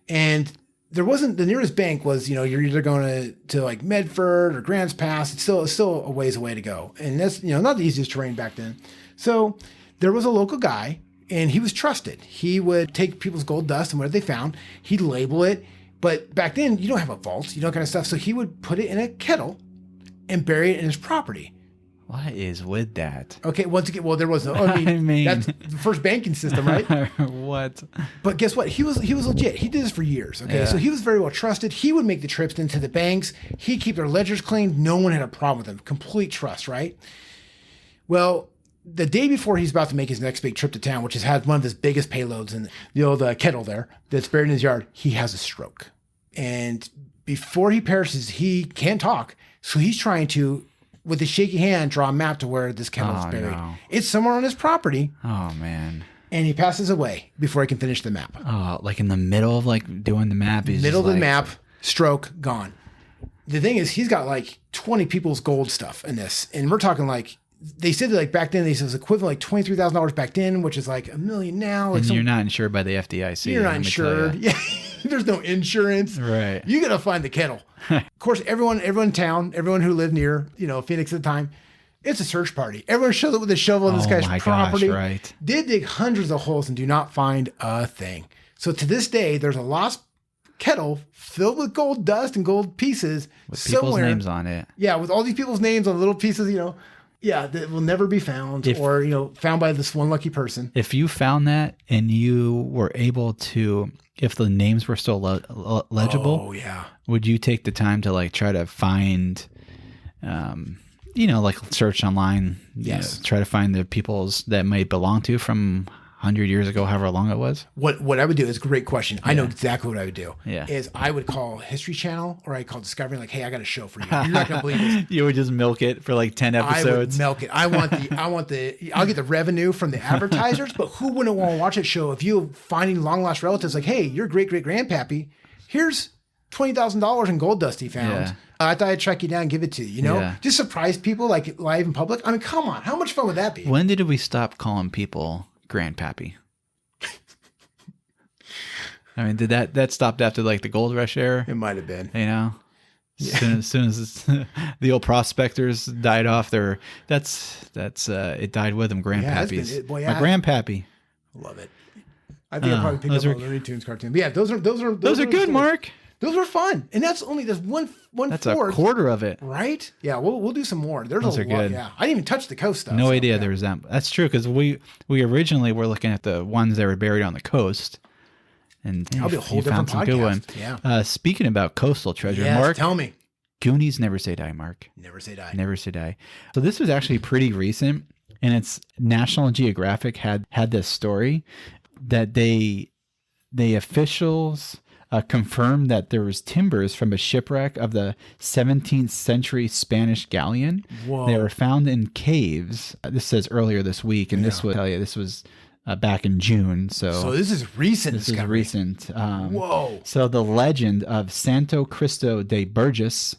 And there wasn't, the nearest bank was, you're either going to like Medford or Grants Pass. It's still a ways away to go. And that's, not the easiest terrain back then. So there was a local guy, and he was trusted. He would take people's gold dust and whatever they found, he'd label it. But back then, you don't have a vault, kind of stuff. So he would put it in a kettle and bury it in his property. What is with that? Okay, once again, well, there was no, I mean, that's the first banking system, right? What? But guess what? He was legit. He did this for years. Okay, Yeah. so he was very well trusted. He would make the trips into the banks. He'd keep their ledgers clean. No one had a problem with him. Complete trust, right? Well, the day before he's about to make his next big trip to town, which has had one of his biggest payloads in the old kettle there that's buried in his yard, he has a stroke. And before he perishes, he can't talk. So he's trying to, with a shaky hand, draw a map to where this kettle is buried. No. It's somewhere on his property. Oh, man. And he passes away before he can finish the map. Oh, like in the middle of like doing the map. He's Middle of just the like, map, stroke, gone. The thing is, he's got like 20 people's gold stuff in this. And we're talking like, they said that like back then, they said it was equivalent like $23,000 back then, which is like $1 million now. Like And you're not insured by the FDIC. you're not let me tell ya. insured. Yeah. There's no insurance. Right. You got to find the kettle. Of course, everyone in town, everyone who lived near, Phoenix at the time, it's a search party. Everyone shows up with a shovel on this Oh guy's my property. gosh, right. Did dig hundreds of holes and do not find a thing. So to this day, there's a lost kettle filled with gold dust and gold pieces With people's somewhere. names on it. Yeah, with all these people's names on little pieces, Yeah, that will never be found, or found by this one lucky person. If you found that and you were able to, if the names were still legible, Oh yeah. would you take the time to like try to find, like search online? Yes. Try to find the peoples that might belong to from 100 years ago, however long it was. What I would do is a great question. I know exactly what I would do. Yeah. Is I would call History Channel or I call Discovery like, hey, I got a show for you. You're not gonna believe this. You would just milk it for like 10 I would episodes. milk it. I'll get the revenue from the advertisers, but who wouldn't want to watch a show if you finding long lost relatives like, hey, your great great grandpappy, here's $20,000 in gold dust he found. Yeah. I thought I'd track you down and give it to you. Yeah. Just surprise people like live in public. I mean, come on, how much fun would that be? When did we stop calling people grandpappy? I mean, did that stopped after like the gold rush era? It might have been. As soon as the old prospectors died off, it died with them. Grandpappies. My grandpappy. Love it. I think I probably picked up a Looney Tunes cartoon. But yeah, those are good, stories. Mark. Those were fun, and that's one That's fourth, a quarter of it. right? Yeah, we'll do some more. There's Those a are lot. good. Yeah, I didn't even touch the coast stuff. No so, idea yeah. there was that. That's true because we originally were looking at the ones that were buried on the coast, and That'll be a whole you found different some good podcast. one. Yeah. Speaking about coastal treasure, Yes, Mark, tell me. Goonies never say die, Mark. Never say die. Never say die. So this was actually pretty recent, and it's National Geographic had this story that the officials confirmed that there was timbers from a shipwreck of the 17th century Spanish galleon. Whoa. They were found in caves. This says earlier this week, and this was back in June. So this is recent. This is discovery. recent. Whoa. So the legend of Santo Cristo de Burgos,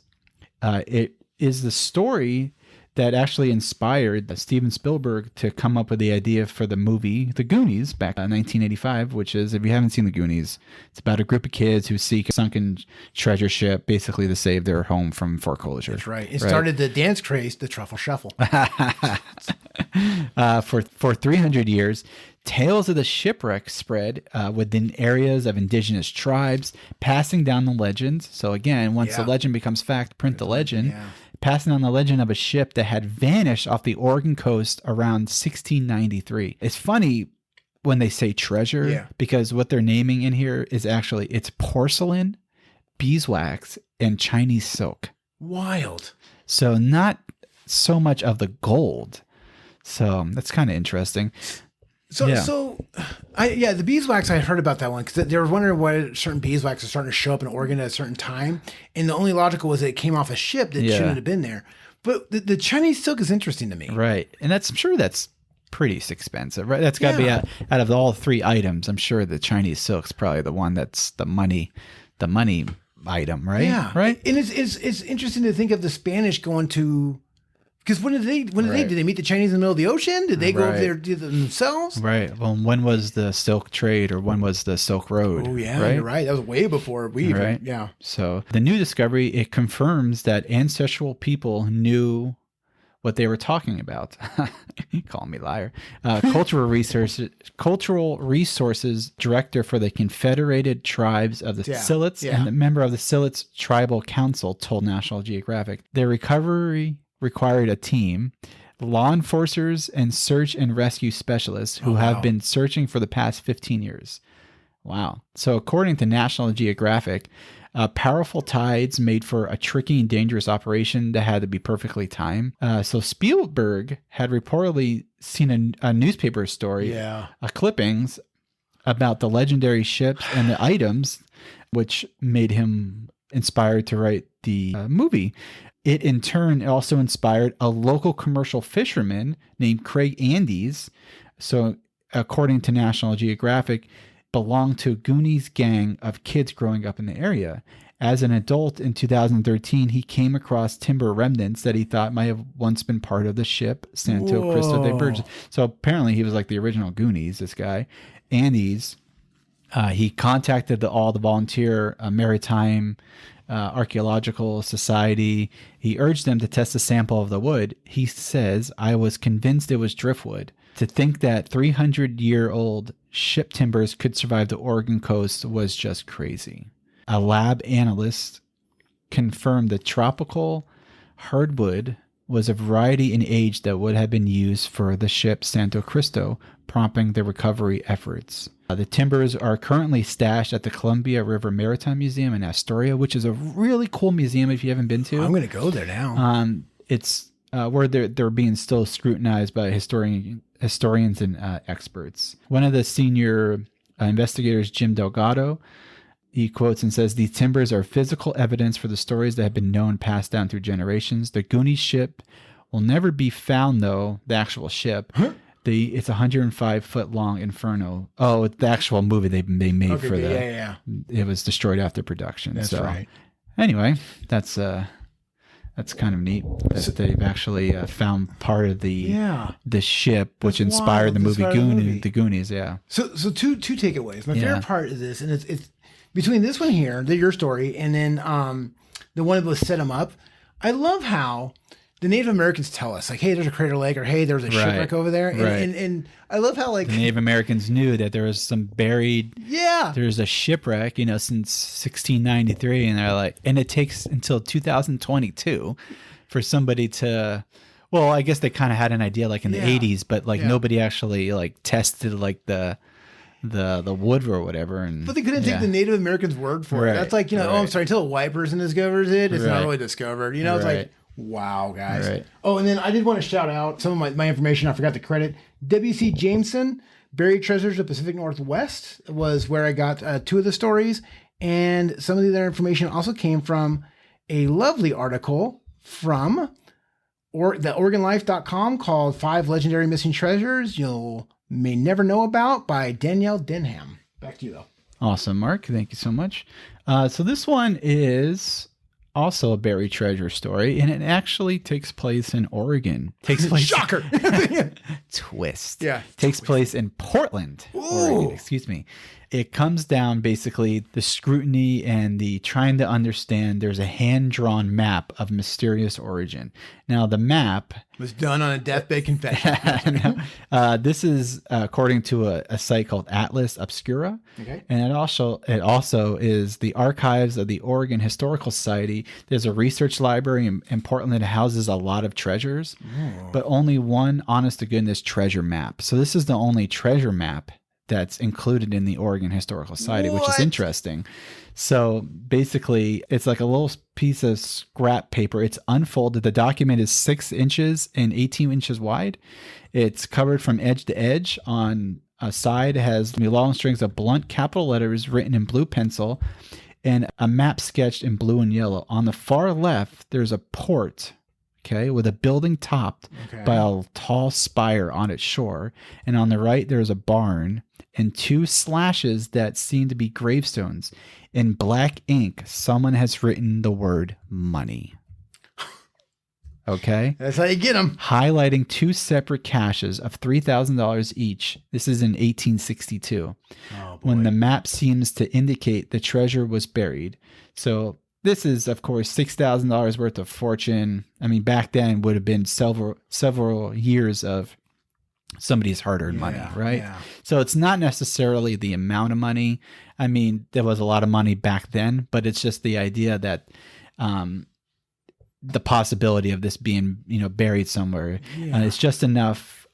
it is the story that actually inspired Steven Spielberg to come up with the idea for the movie The Goonies back in 1985, which is, if you haven't seen The Goonies, it's about a group of kids who seek a sunken treasure ship basically to save their home from foreclosure. That's right. It started the dance craze, the truffle shuffle. For 300 years, tales of the shipwreck spread within areas of indigenous tribes, passing down the legends. So again, once the legend becomes fact, print the legend. Yeah. Passing on the legend of a ship that had vanished off the Oregon coast around 1693. It's funny when they say treasure because what they're naming in here is actually it's porcelain, beeswax, and Chinese silk. Wild. So not so much of the gold. So that's kind of interesting. The beeswax, I heard about that one because they were wondering why certain beeswax are starting to show up in Oregon at a certain time. And the only logical was that it came off a ship that shouldn't have been there. But the Chinese silk is interesting to me. Right. And I'm sure that's pretty expensive, right? That's got to be out of all three items. I'm sure the Chinese silk's probably the one that's the money item, right? Yeah. Right. And it's interesting to think of the Spanish going to, because when did they meet the Chinese in the middle of the ocean? Did they go over there do them themselves? Right. Well, when was the Silk Trade, or when was the Silk Road? Oh yeah, right? you're right. That was way before we even, Right. yeah. So the new discovery, it confirms that ancestral people knew what they were talking about. You call me liar. Cultural resources director for the Confederated Tribes of the Silets and the member of the Silets Tribal Council told National Geographic their recovery required a team, law enforcers, and search and rescue specialists who have been searching for the past 15 years. Wow. So according to National Geographic, powerful tides made for a tricky and dangerous operation that had to be perfectly timed. So Spielberg had reportedly seen a newspaper story, clippings about the legendary ships and the items, which made him inspired to write the movie. It in turn also inspired a local commercial fisherman named Craig Andes. So according to National Geographic, belonged to a Goonies gang of kids growing up in the area. As an adult in 2013, he came across timber remnants that he thought might have once been part of the ship Santo Cristo de Burgos. So apparently he was like the original Goonies, this guy. Andes, he contacted all the volunteer maritime archaeological society. He urged them to test a sample of the wood. He says, I was convinced it was driftwood. To think that 300-year-old ship timbers could survive the Oregon coast was just crazy. A lab analyst confirmed the tropical hardwood was a variety in age that would have been used for the ship Santo Cristo, prompting the recovery efforts. The timbers are currently stashed at the Columbia River Maritime Museum in Astoria, which is a really cool museum if you haven't been to. I'm going to go there now. It's where they're being still scrutinized by historians and experts. One of the senior investigators, Jim Delgado, he quotes and says, "These timbers are physical evidence for the stories that have been known, passed down through generations. The Goonies ship will never be found, though, the actual ship. Huh? It's a 105-foot long Inferno. Oh, the actual movie they made for the... Yeah. It was destroyed after production. That's right. Anyway, that's kind of neat that they've actually found part of the ship, which inspired the movie The Goonies. Yeah. So two takeaways. My favorite part is this, and it's between this one here, your story, and then the one that was set them up. I love how the Native Americans tell us, like, hey, there's a Crater Lake, or hey, there's a shipwreck over there. And I love how, like, the Native Americans knew that there was some buried, there's a shipwreck, since 1693. And they're like, and it takes until 2022 for somebody to, well, I guess they kind of had an idea like in the 80s, but like nobody actually like tested like the wood or whatever. But they couldn't take the Native Americans' word for it. That's like, oh, I'm sorry, until a white person discovers it, it's not really discovered. It's like, wow, guys. Right. Oh, and then I did want to shout out some of my information. I forgot to credit. W.C. Jameson, Buried Treasures of Pacific Northwest, was where I got two of the stories. And some of the other information also came from a lovely article from the OregonLife.com called 5 Legendary Missing Treasures You May Never Know About by Danielle Denham. Back to you, though. Awesome, Mark. Thank you so much. So this one is also a buried treasure story, and it actually takes place in Oregon. Shocker! Twist. Yeah. Takes place in Portland, Oregon. Excuse me. It comes down basically the scrutiny and the trying to understand. There's a hand-drawn map of mysterious origin. Now, the map was done on a deathbed confession. This is according to a site called Atlas Obscura. Okay. And it also is the archives of the Oregon Historical Society. There's a research library in Portland that houses a lot of treasures, but only one honest-to-goodness treasure map. So this is the only treasure map that's included in the Oregon Historical Society, which is interesting. So basically, it's like a little piece of scrap paper. It's unfolded. The document is 6 inches and 18 inches wide. It's covered from edge to edge. On a side, it has long strings of blunt capital letters written in blue pencil and a map sketched in blue and yellow. On the far left, there's a port okay, with a building topped Okay. by a tall spire on its shore. And on the right, there's a barn and 2 slashes that seem to be gravestones. In black ink, someone has written the word money. Okay. That's how you get them. Highlighting 2 separate caches of $3,000 each. This is in 1862, Oh, boy. when the map seems to indicate the treasure was buried. So this is, of course, $6,000 worth of fortune. I mean, back then would have been several years of somebody's hard-earned money, right? Yeah. So it's not necessarily the amount of money. I mean, there was a lot of money back then, but it's just the idea that the possibility of this being, buried somewhere. Yeah. And it's just enough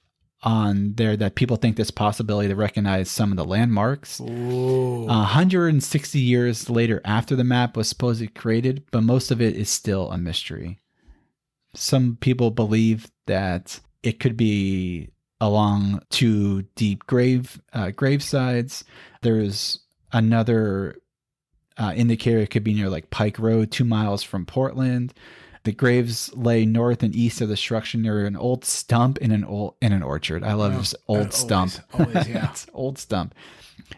on there that people think this possibility to recognize some of the landmarks. Ooh. 160 years later after the map was supposedly created, but most of it is still a mystery. Some people believe that it could be along 2 deep gravesides. There's another indicator it could be near like Pike Road, 2 miles from Portland. The graves lay north and east of the structure near an old stump in an orchard. I love this old stump. Always, yeah. It's old stump.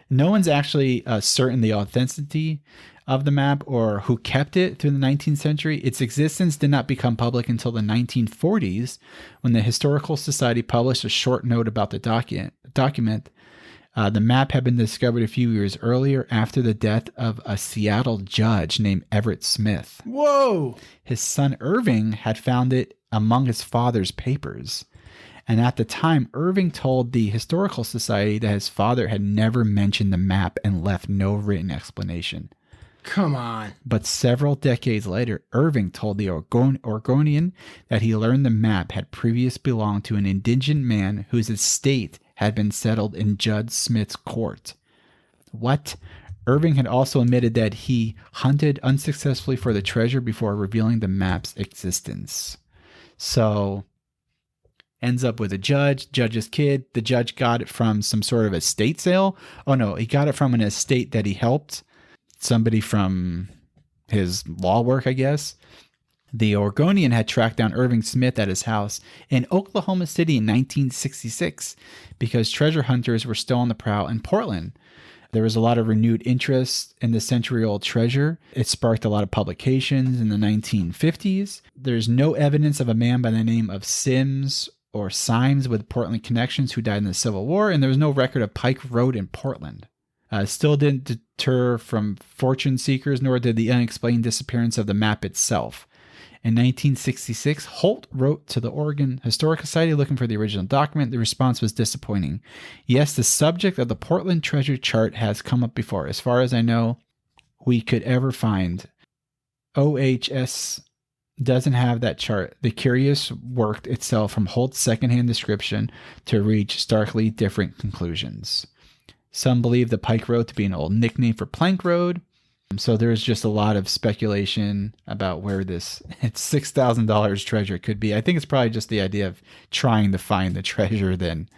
No one's actually certain the authenticity of the map or who kept it through the 19th century. Its existence did not become public until the 1940s, when the Historical Society published a short note about the document. The map had been discovered a few years earlier after the death of a Seattle judge named Everett Smith. Whoa. His son Irving had found it among his father's papers. And at the time, Irving told the Historical Society that his father had never mentioned the map and left no written explanation. Come on. But several decades later, Irving told the Oregonian that he learned the map had previously belonged to an indigent man whose estate had been settled in Judge Smith's court. What? Irving had also admitted that he hunted unsuccessfully for the treasure before revealing the map's existence. So, ends up with a judge's kid. The judge got it from some sort of estate sale. Oh no, he got it from an estate that he helped. Somebody from his law work, I guess. The Oregonian had tracked down Irving Smith at his house in Oklahoma City in 1966 because treasure hunters were still on the prowl in Portland. There was a lot of renewed interest in the century-old treasure. It sparked a lot of publications in the 1950s. There's no evidence of a man by the name of Sims or Symes with Portland connections who died in the Civil War, and there was no record of Pike Road in Portland. Still didn't deter from fortune seekers, nor did the unexplained disappearance of the map itself. In 1966, Holt wrote to the Oregon Historical Society looking for the original document. The response was disappointing. Yes, the subject of the Portland treasure chart has come up before. As far as I know, we could ever find. OHS doesn't have that chart. The curious worked itself from Holt's secondhand description to reach starkly different conclusions. Some believe the Pike Road to be an old nickname for Plank Road. So there's just a lot of speculation about where this $6,000 treasure could be. I think it's probably just the idea of trying to find the treasure than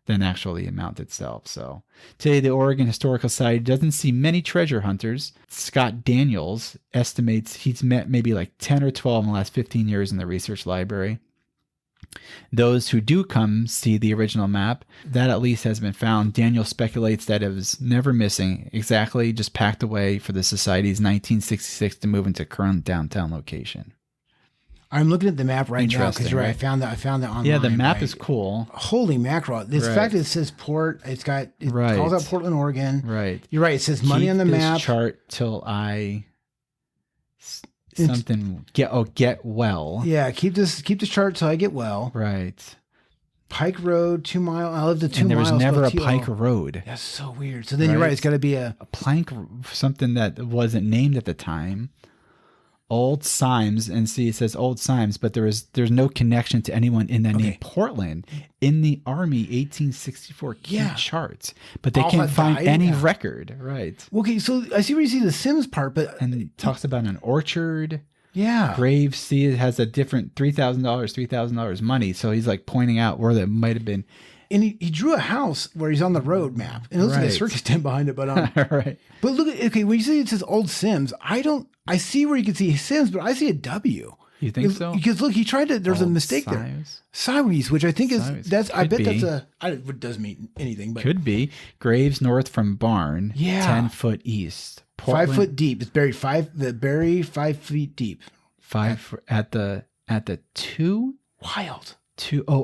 actually the amount itself. So today, the Oregon Historical Society doesn't see many treasure hunters. Scott Daniels estimates he's met maybe like 10 or 12 in the last 15 years in the research library. Those who do come see the original map, that at least has been found. Daniel speculates that it was never missing, exactly just packed away for the Society's 1966 to move into current downtown location. I'm looking at the map right now because you're right. Right? I found that online. Yeah, the map right? is cool. Holy mackerel! This Right. fact that it says port, it Right. calls out Portland, Oregon. Right. You're right. It says money Keep on the this map. chart till get well. Yeah, keep this chart till I get well. Right. Pike Road, 2 mile. I lived the 2 And there miles. was never a above Pike TO. Road. That's so weird. So then you're right. It's got to be a Plank, something that wasn't named at the time. Old Symes, and see, it says Old Symes, but there's no connection to anyone in the name Portland in the Army 1864 key charts, but they All can't had find died? any Yeah. record. Right. Okay, so I see where you see the Sims part, but And it talks about an orchard. yeah, Graves, see, it has a different $3,000 money. So he's like pointing out where that might have been. and he drew a house where he's on the road map, and it looks like a Right. circus tent behind it. But Right. but look at when you say it says Old Sims, I see where you can see Sims, but I see a W. You think so? Because look, he tried to. There's a Old mistake there. Sives? Sideways, which I think is Sideways. that's. I Could bet be. it doesn't mean anything, but Could be. Graves north from barn. Yeah. 10 foot east. 5 foot deep. It's buried 5 feet deep. At the two Wild.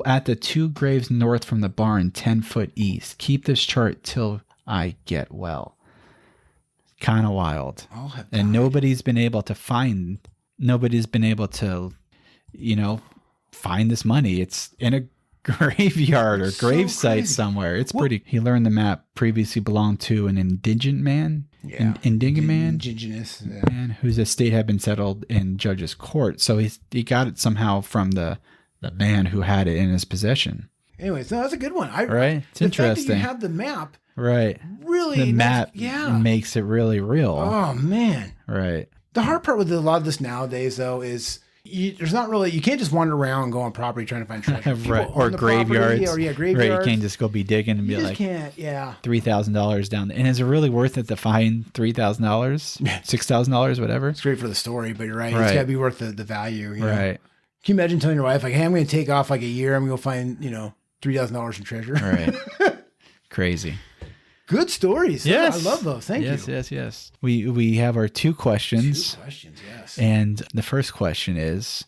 at the 2 graves north from the barn, 10 foot east. Keep this chart till I get well. Kind of wild. I'll have And nobody's been able to, find this money. It's in a graveyard or So grave site crazy. somewhere. It's pretty. He learned the map previously belonged to an indigent man. Yeah. Indigent man. Indigenous. Yeah. Man whose estate had been settled in judge's court. So he got it somehow from the man who had it in his possession. Anyways, no, that's a good one. Right? It's the fact that interesting. you have the map Right. really. The map Yeah. makes it really real. Oh man. Right. The hard part with a lot of this nowadays, though, is there's not really. You can't just wander around and go on property trying to find treasure. Right. People Or own the property, graveyards. Or yeah, Right. graveyards. You can't just go be digging and be You just like can't. Yeah. $3,000 down there. And is it really worth it to find $3,000, $6,000, whatever? It's great for the story, but you're right. It's Right. got to be worth the value. You know? Right. Can you imagine telling your wife, like, hey, I'm going to take off like a year. I'm going to go find, $3,000 in treasure. Right. Crazy. Good stories. Yes. I love those. Thank yes, you. Yes. We have our 2 questions. 2 questions, yes. And the first question is,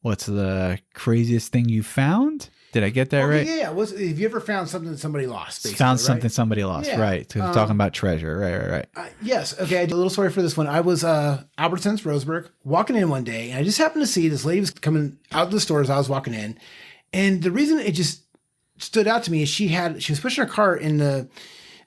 what's the craziest thing you found? Did I get that right? Yeah. Have you ever found something that somebody lost? Basically, Found right? something somebody lost. Yeah. Right. 'Cause we're talking about treasure. Right. Yes. Okay. I did a little story for this one. I was Albertsons, Roseburg, walking in one day, and I just happened to see this lady was coming out of the store as I was walking in. And the reason it just stood out to me is she was pushing her cart in the.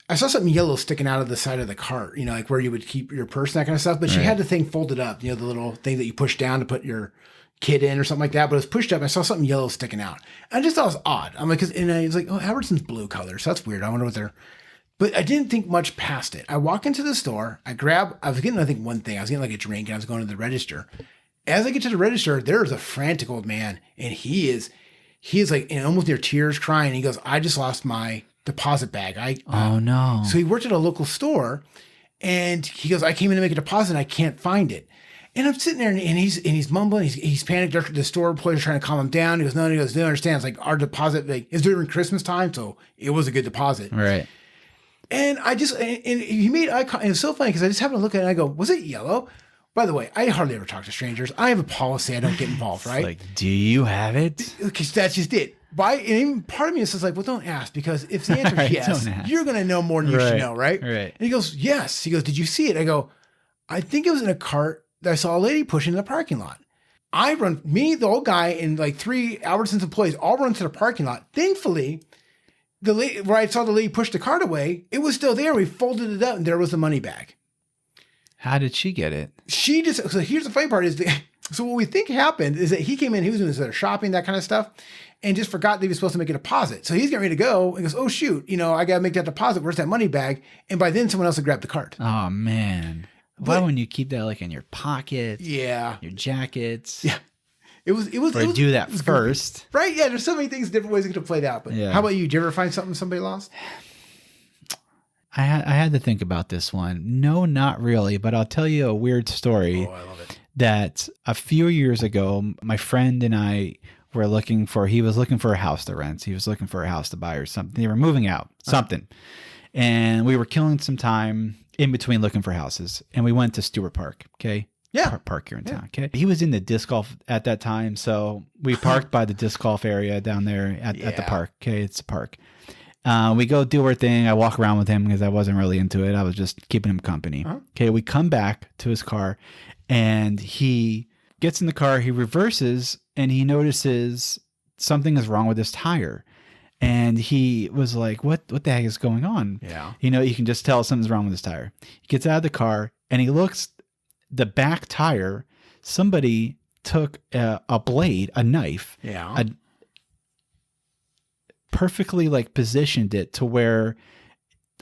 I saw something yellow sticking out of the side of the cart, like where you would keep your purse and that kind of stuff. But she had the thing folded up, the little thing that you push down to put your kid in or something like that. But it was pushed up. I saw something yellow sticking out. I just thought it was odd. I'm like, and I was like, oh, Albertsons blue color, so that's weird. I wonder what they're. But I didn't think much past it. I walk into the store. I was getting, I think, one thing. I was getting like a drink, and I was going to the register. As I get to the register, there is a frantic old man, and he is like almost near tears, crying. He goes, "I just lost my deposit bag." Oh no. So he worked at a local store, and he goes, "I came in to make a deposit, and I can't find it." And I'm sitting there, and he's mumbling. He's panicked. The store employee's trying to calm him down. He goes, "No." He goes, "They don't understand. It's like our deposit is during Christmas time, so it was a good deposit." Right. And he made eye contact. And it's so funny because I just happened to look at it and I go, "Was it yellow?" By the way, I hardly ever talk to strangers. I have a policy. I don't get involved, right? Like, do you have it? Because that's just it. And even part of me is just like, well, don't ask, because if the answer is Right, yes, don't ask. you're going to know more than you should know, right? Right. And he goes, yes. He goes, did you see it? I go, I think it was in a cart that I saw a lady pushing in the parking lot. The old guy, and like 3 Albertsons employees all run to the parking lot. Thankfully, the lady, where I saw the lady push the cart away, it was still there. We folded it up and there was the money bag. How did she get it? So here's the funny part is so what we think happened is that he came in, he was doing his shopping, that kind of stuff, and just forgot that he was supposed to make a deposit. So he's getting ready to go and goes, oh shoot, I got to make that deposit. Where's that money bag? And by then someone else had grabbed the cart. Oh man. Why wouldn't you keep that like in your pockets? Yeah. Your jackets? Yeah. It was do that first. Right? Yeah, there's so many things, different ways it could have played out. But Yeah. how about you? Did you ever find something somebody lost? I had to think about this one. No, not really, but I'll tell you a weird story. Oh, I love it. That a few years ago, my friend and I were he was looking for a house to rent. He was looking for a house to buy or something. They were moving out, something. And we were killing some time in between looking for houses. And we went to Stewart Park. Okay. Yeah. Park here in town. Okay. He was into disc golf at that time. So we parked by the disc golf area down there at the park. Okay. It's a park. We go do our thing. I walk around with him because I wasn't really into it. I was just keeping him company. Uh-huh. Okay. We come back to his car and he gets in the car. He reverses and he notices something is wrong with his tire. And he was like, what the heck is going on? Yeah. You can just tell something's wrong with his tire. He gets out of the car and he looks, the back tire, somebody took a blade, a knife, Yeah. perfectly positioned it to where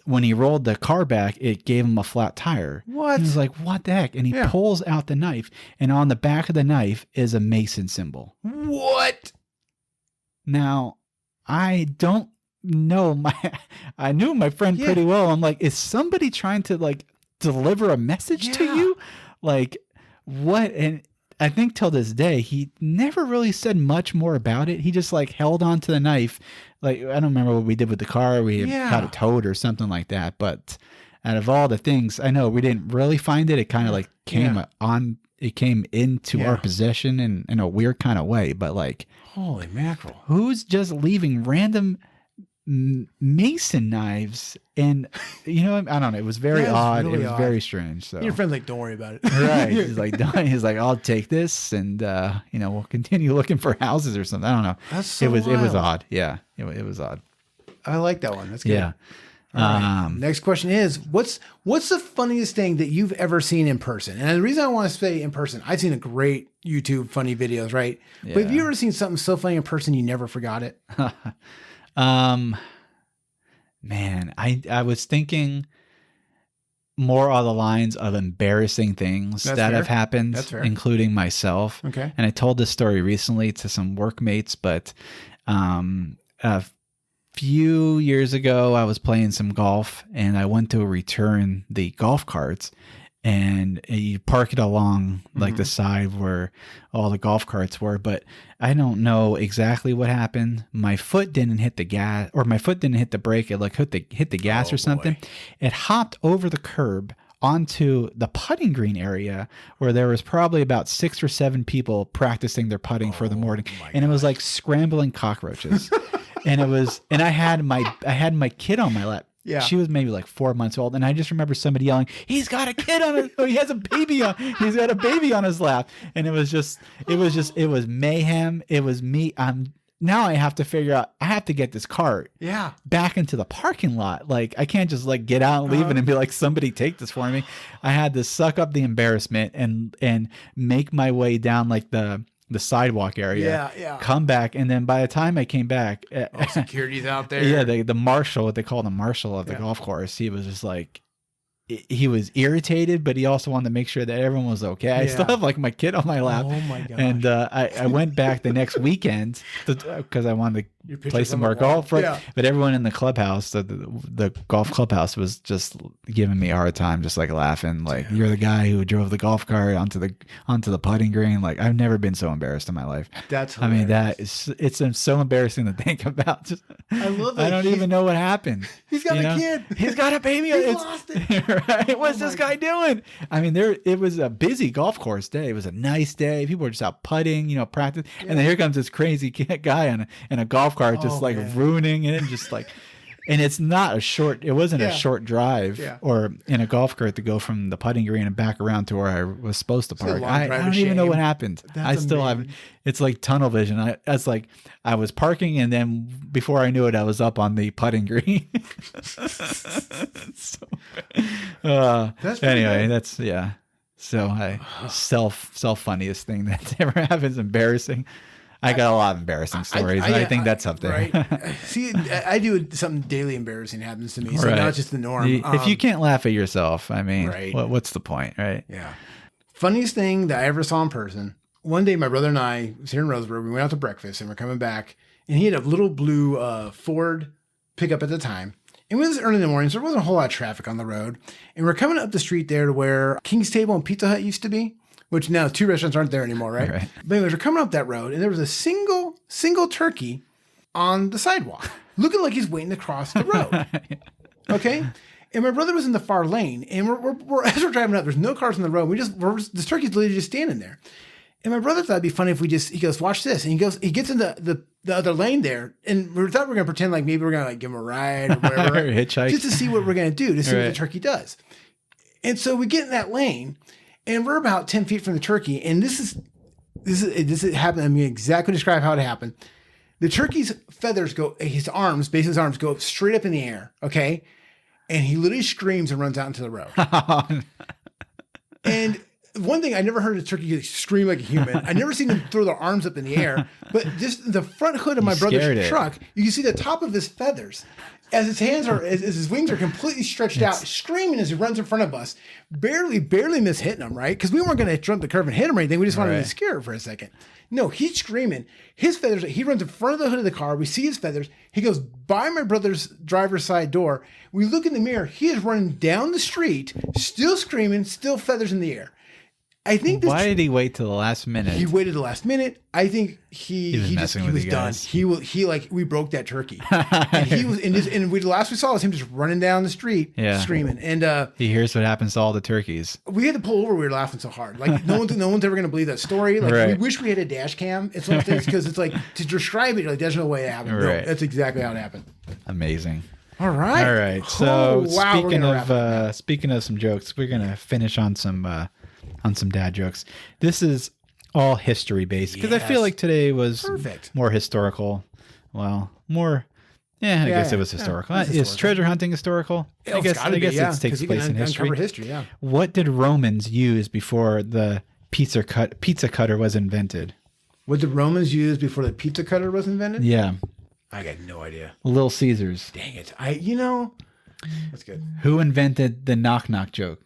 when he rolled the car back, it gave him a flat tire. What? He was like, what the heck? And he pulls out the knife, and on the back of the knife is a Mason symbol. What? Now, I don't know I knew my friend pretty well. I'm like, is somebody trying to deliver a message to you? Like, what? And I think till this day, he never really said much more about it. He just like held on to the knife. Like, I don't remember what we did with the car. We got it towed or something like that. But out of all the things, I know we didn't really find it. It kind of like came it came into our possession in a weird kind of way. But like, holy mackerel. Who's just leaving random mason knives? And I don't know, it was very odd. Really, it was very strange. So your friend's like, don't worry about it. Right. He's like, I'll take this and we'll continue looking for houses or something. I don't know. That's so it was wild. odd. Yeah. It was odd. I like that one. That's good. Yeah. Right. Next question is, what's the funniest thing that you've ever seen in person? And the reason I want to say in person, I've seen a great YouTube funny videos, right? Yeah. But have you ever seen something so funny in person you never forgot it? Man, I was thinking more on the lines of embarrassing things that have happened, including myself. Okay. And I told this story recently to some workmates, but a few years ago, I was playing some golf and I went to return the golf carts, and you park it along like the side where all the golf carts were. But I don't know exactly what happened. My foot didn't hit the gas, or my foot didn't hit the brake. It like hit the gas or something. Boy. It hopped over the curb onto the putting green area where there was probably about 6 or 7 people practicing their putting for the morning. And it was like scrambling cockroaches. And I had my kid on my lap. Yeah. She was maybe like 4 months old. And I just remember somebody yelling, he's got a kid on his, he has a baby on, he's got a baby on his lap. And it was mayhem. It was me. Now I have to figure out, I have to get this cart back into the parking lot. Like, I can't just like get out and leave it and be like, somebody take this for me. I had to suck up the embarrassment and make my way down like the sidewalk area, come back. And then by the time I came back, security's out there. Yeah. The marshal, what they call the marshal of the golf course, he was just like, he was irritated, but he also wanted to make sure that everyone was okay. I still have like my kid on my lap. Oh my God. And I went back the next weekend because I wanted to play some more golf. Right? Yeah. But everyone in the clubhouse, the golf clubhouse, was just giving me a hard time, just like laughing. Like, you're the guy who drove the golf cart onto the putting green. Like, I've never been so embarrassed in my life. That's hilarious. It's so embarrassing to think about. Just, I love that. I don't even know what happened. He's got a kid. He's got a baby. He's lost it. Right? What's this guy doing? I mean, it was a busy golf course day. It was a nice day. People were just out putting, practice. Yeah. And then here comes this crazy guy in a golf cart, just ruining it, and just like, and it wasn't a short drive or in a golf cart to go from the putting green and back around to where I was supposed to park. I don't even know what happened. I still haven't. It's like tunnel vision. I was parking, and then before I knew it, I was up on the putting green. Anyway, that's So self funniest thing that's ever happened is embarrassing. I got a lot of embarrassing stories, and I think that's up there. Right. See, I do something daily embarrassing happens to me, so now it's just the norm. If you can't laugh at yourself, I mean, what's the point, right? Yeah. Funniest thing that I ever saw in person. One day, my brother and I was here in Roseburg. We went out to breakfast, and we're coming back, and he had a little blue Ford pickup at the time. And it was early in the morning, so there wasn't a whole lot of traffic on the road. And we're coming up the street there to where King's Table and Pizza Hut used to be, which now 2 restaurants aren't there anymore, right? But anyways, we're coming up that road, and there was a single turkey on the sidewalk, looking like he's waiting to cross the road. Okay? And my brother was in the far lane, and we're as we're driving up, there's no cars on the road. This turkey's literally just standing there. And my brother thought it'd be funny if he goes, watch this. And he gets into the other lane there. And we thought we were going to pretend like maybe we're going to like give him a ride or whatever. Or hitchhike. Just to see what we're going to do, to see what the turkey does. And so we get in that lane, and we're about 10 feet from the turkey. And this happened. I'm going to exactly describe how it happened. The turkey's feathers his arms go straight up in the air. Okay. And he literally screams and runs out into the road. And one thing, I never heard a turkey scream like a human. I never seen him throw their arms up in the air, but just the front hood of my brother's truck, you can see the top of his feathers as his wings are completely stretched out, screaming as he runs in front of us, barely miss hitting him, right? Because we weren't going to jump the curve and hit him or anything. We just wanted to scare him for a second. No, he's screaming. His feathers, he runs in front of the hood of the car. We see his feathers. He goes by my brother's driver's side door. We look in the mirror. He is running down the street, still screaming, still feathers in the air. I think Why did he wait till the last minute? he waited the last minute. I think he was messing with was you done. guys. He like we broke that turkey, and he was and the last we saw was him just running down the street screaming. And he hears what happens to all the turkeys. we had to pull over. We were laughing so hard. Like no one's ever gonna believe that story. Like Right. we wish we had a dash cam. It's one of those things because it's like to describe it. Like there's no way it happened. No, Right. that's exactly how it happened. Amazing. All right. All right. So wow, we're gonna wrap it up. speaking of some jokes, we're gonna finish on some dad jokes. This is all history based because I feel Yes. like today was Perfect. more historical. Well, more. Yeah, I guess it was historical. it's Is historical. treasure hunting historical? Oh, it's gotta be, yeah, it takes 'cause you place can in history. uncover history. Yeah. What did Romans use before the pizza cutter was invented? What did Romans use before the pizza cutter was invented? Yeah, I got no idea. Little Caesars. Dang it. That's good. Who invented the knock knock joke?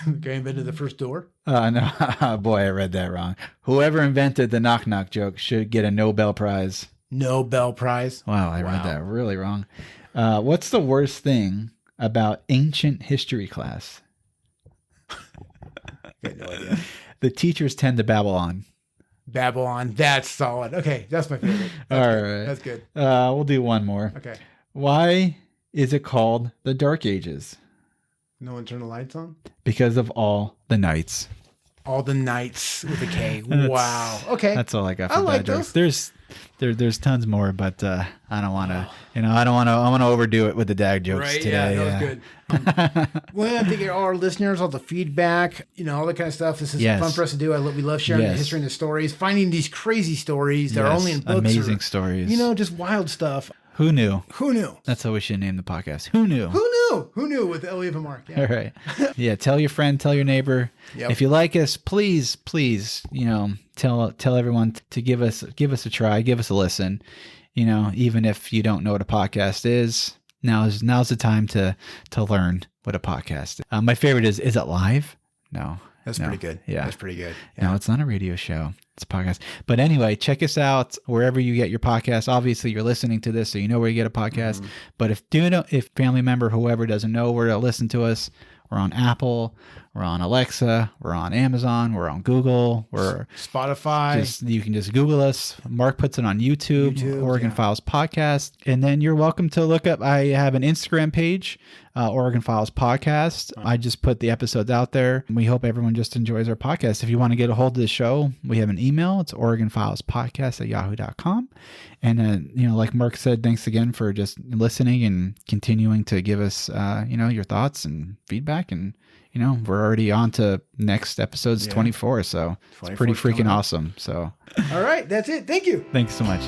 The guy invented the first door. No, boy, I read that wrong. Whoever invented the knock knock joke should get a Nobel Prize. Nobel Prize. Wow, I read that really wrong. What's the worst thing about ancient history class? I got no idea. The teachers tend to babble on. Babylon. That's solid. Okay, that's my favorite. All That's right. That's good. We'll do one more. Okay. Why is it called the Dark Ages? No one turn the lights on? Because of all the nights. All the nights with a K. That's- Wow. Okay. That's all I got for I like dad jokes. There's tons more, but I don't want to. I want to overdo it with the dad jokes Right. today. Yeah, that was good. Well, I think all our listeners, all the feedback, all that kind of stuff. This is Yes. fun for us to do. We love sharing the Yes. history and the stories, finding these crazy stories that are Yes, only in books. amazing stories. Just wild stuff. Who knew? Who knew? That's how we should name the podcast. Who knew? Who knew? Who knew with Elliot and Mark? Yeah. All right. Yeah. Tell your friend, tell your neighbor. Yep. If you like us, please, tell everyone to give us a try, give us a listen. Even if you don't know what a podcast is, now's the time to learn what a podcast is. My favorite is it live? No. That's No. pretty good. Yeah. That's pretty good. No, it's not a radio show. It's a podcast. But anyway, check us out wherever you get your podcast. Obviously, you're listening to this, so you know where you get a podcast. But if family member, whoever doesn't know where to listen to us, we're on Apple, we're on Alexa, we're on Amazon, we're on Google, we're Spotify. you can just Google us. Mark puts it on YouTube, Oregon yeah. Files Podcast. And then you're welcome to look up, I have an Instagram page, Oregon Files Podcast. I just put the episodes out there. We hope everyone just enjoys our podcast. If you want to get a hold of the show, we have an email. It's OregonFilesPodcast@yahoo.com. And, like Mark said, thanks again for just listening and continuing to give us, your thoughts and feedback. And, we're already on to next episode's 24. So it's pretty 24 freaking coming up. awesome. So All right. That's it. Thank you. thanks so much.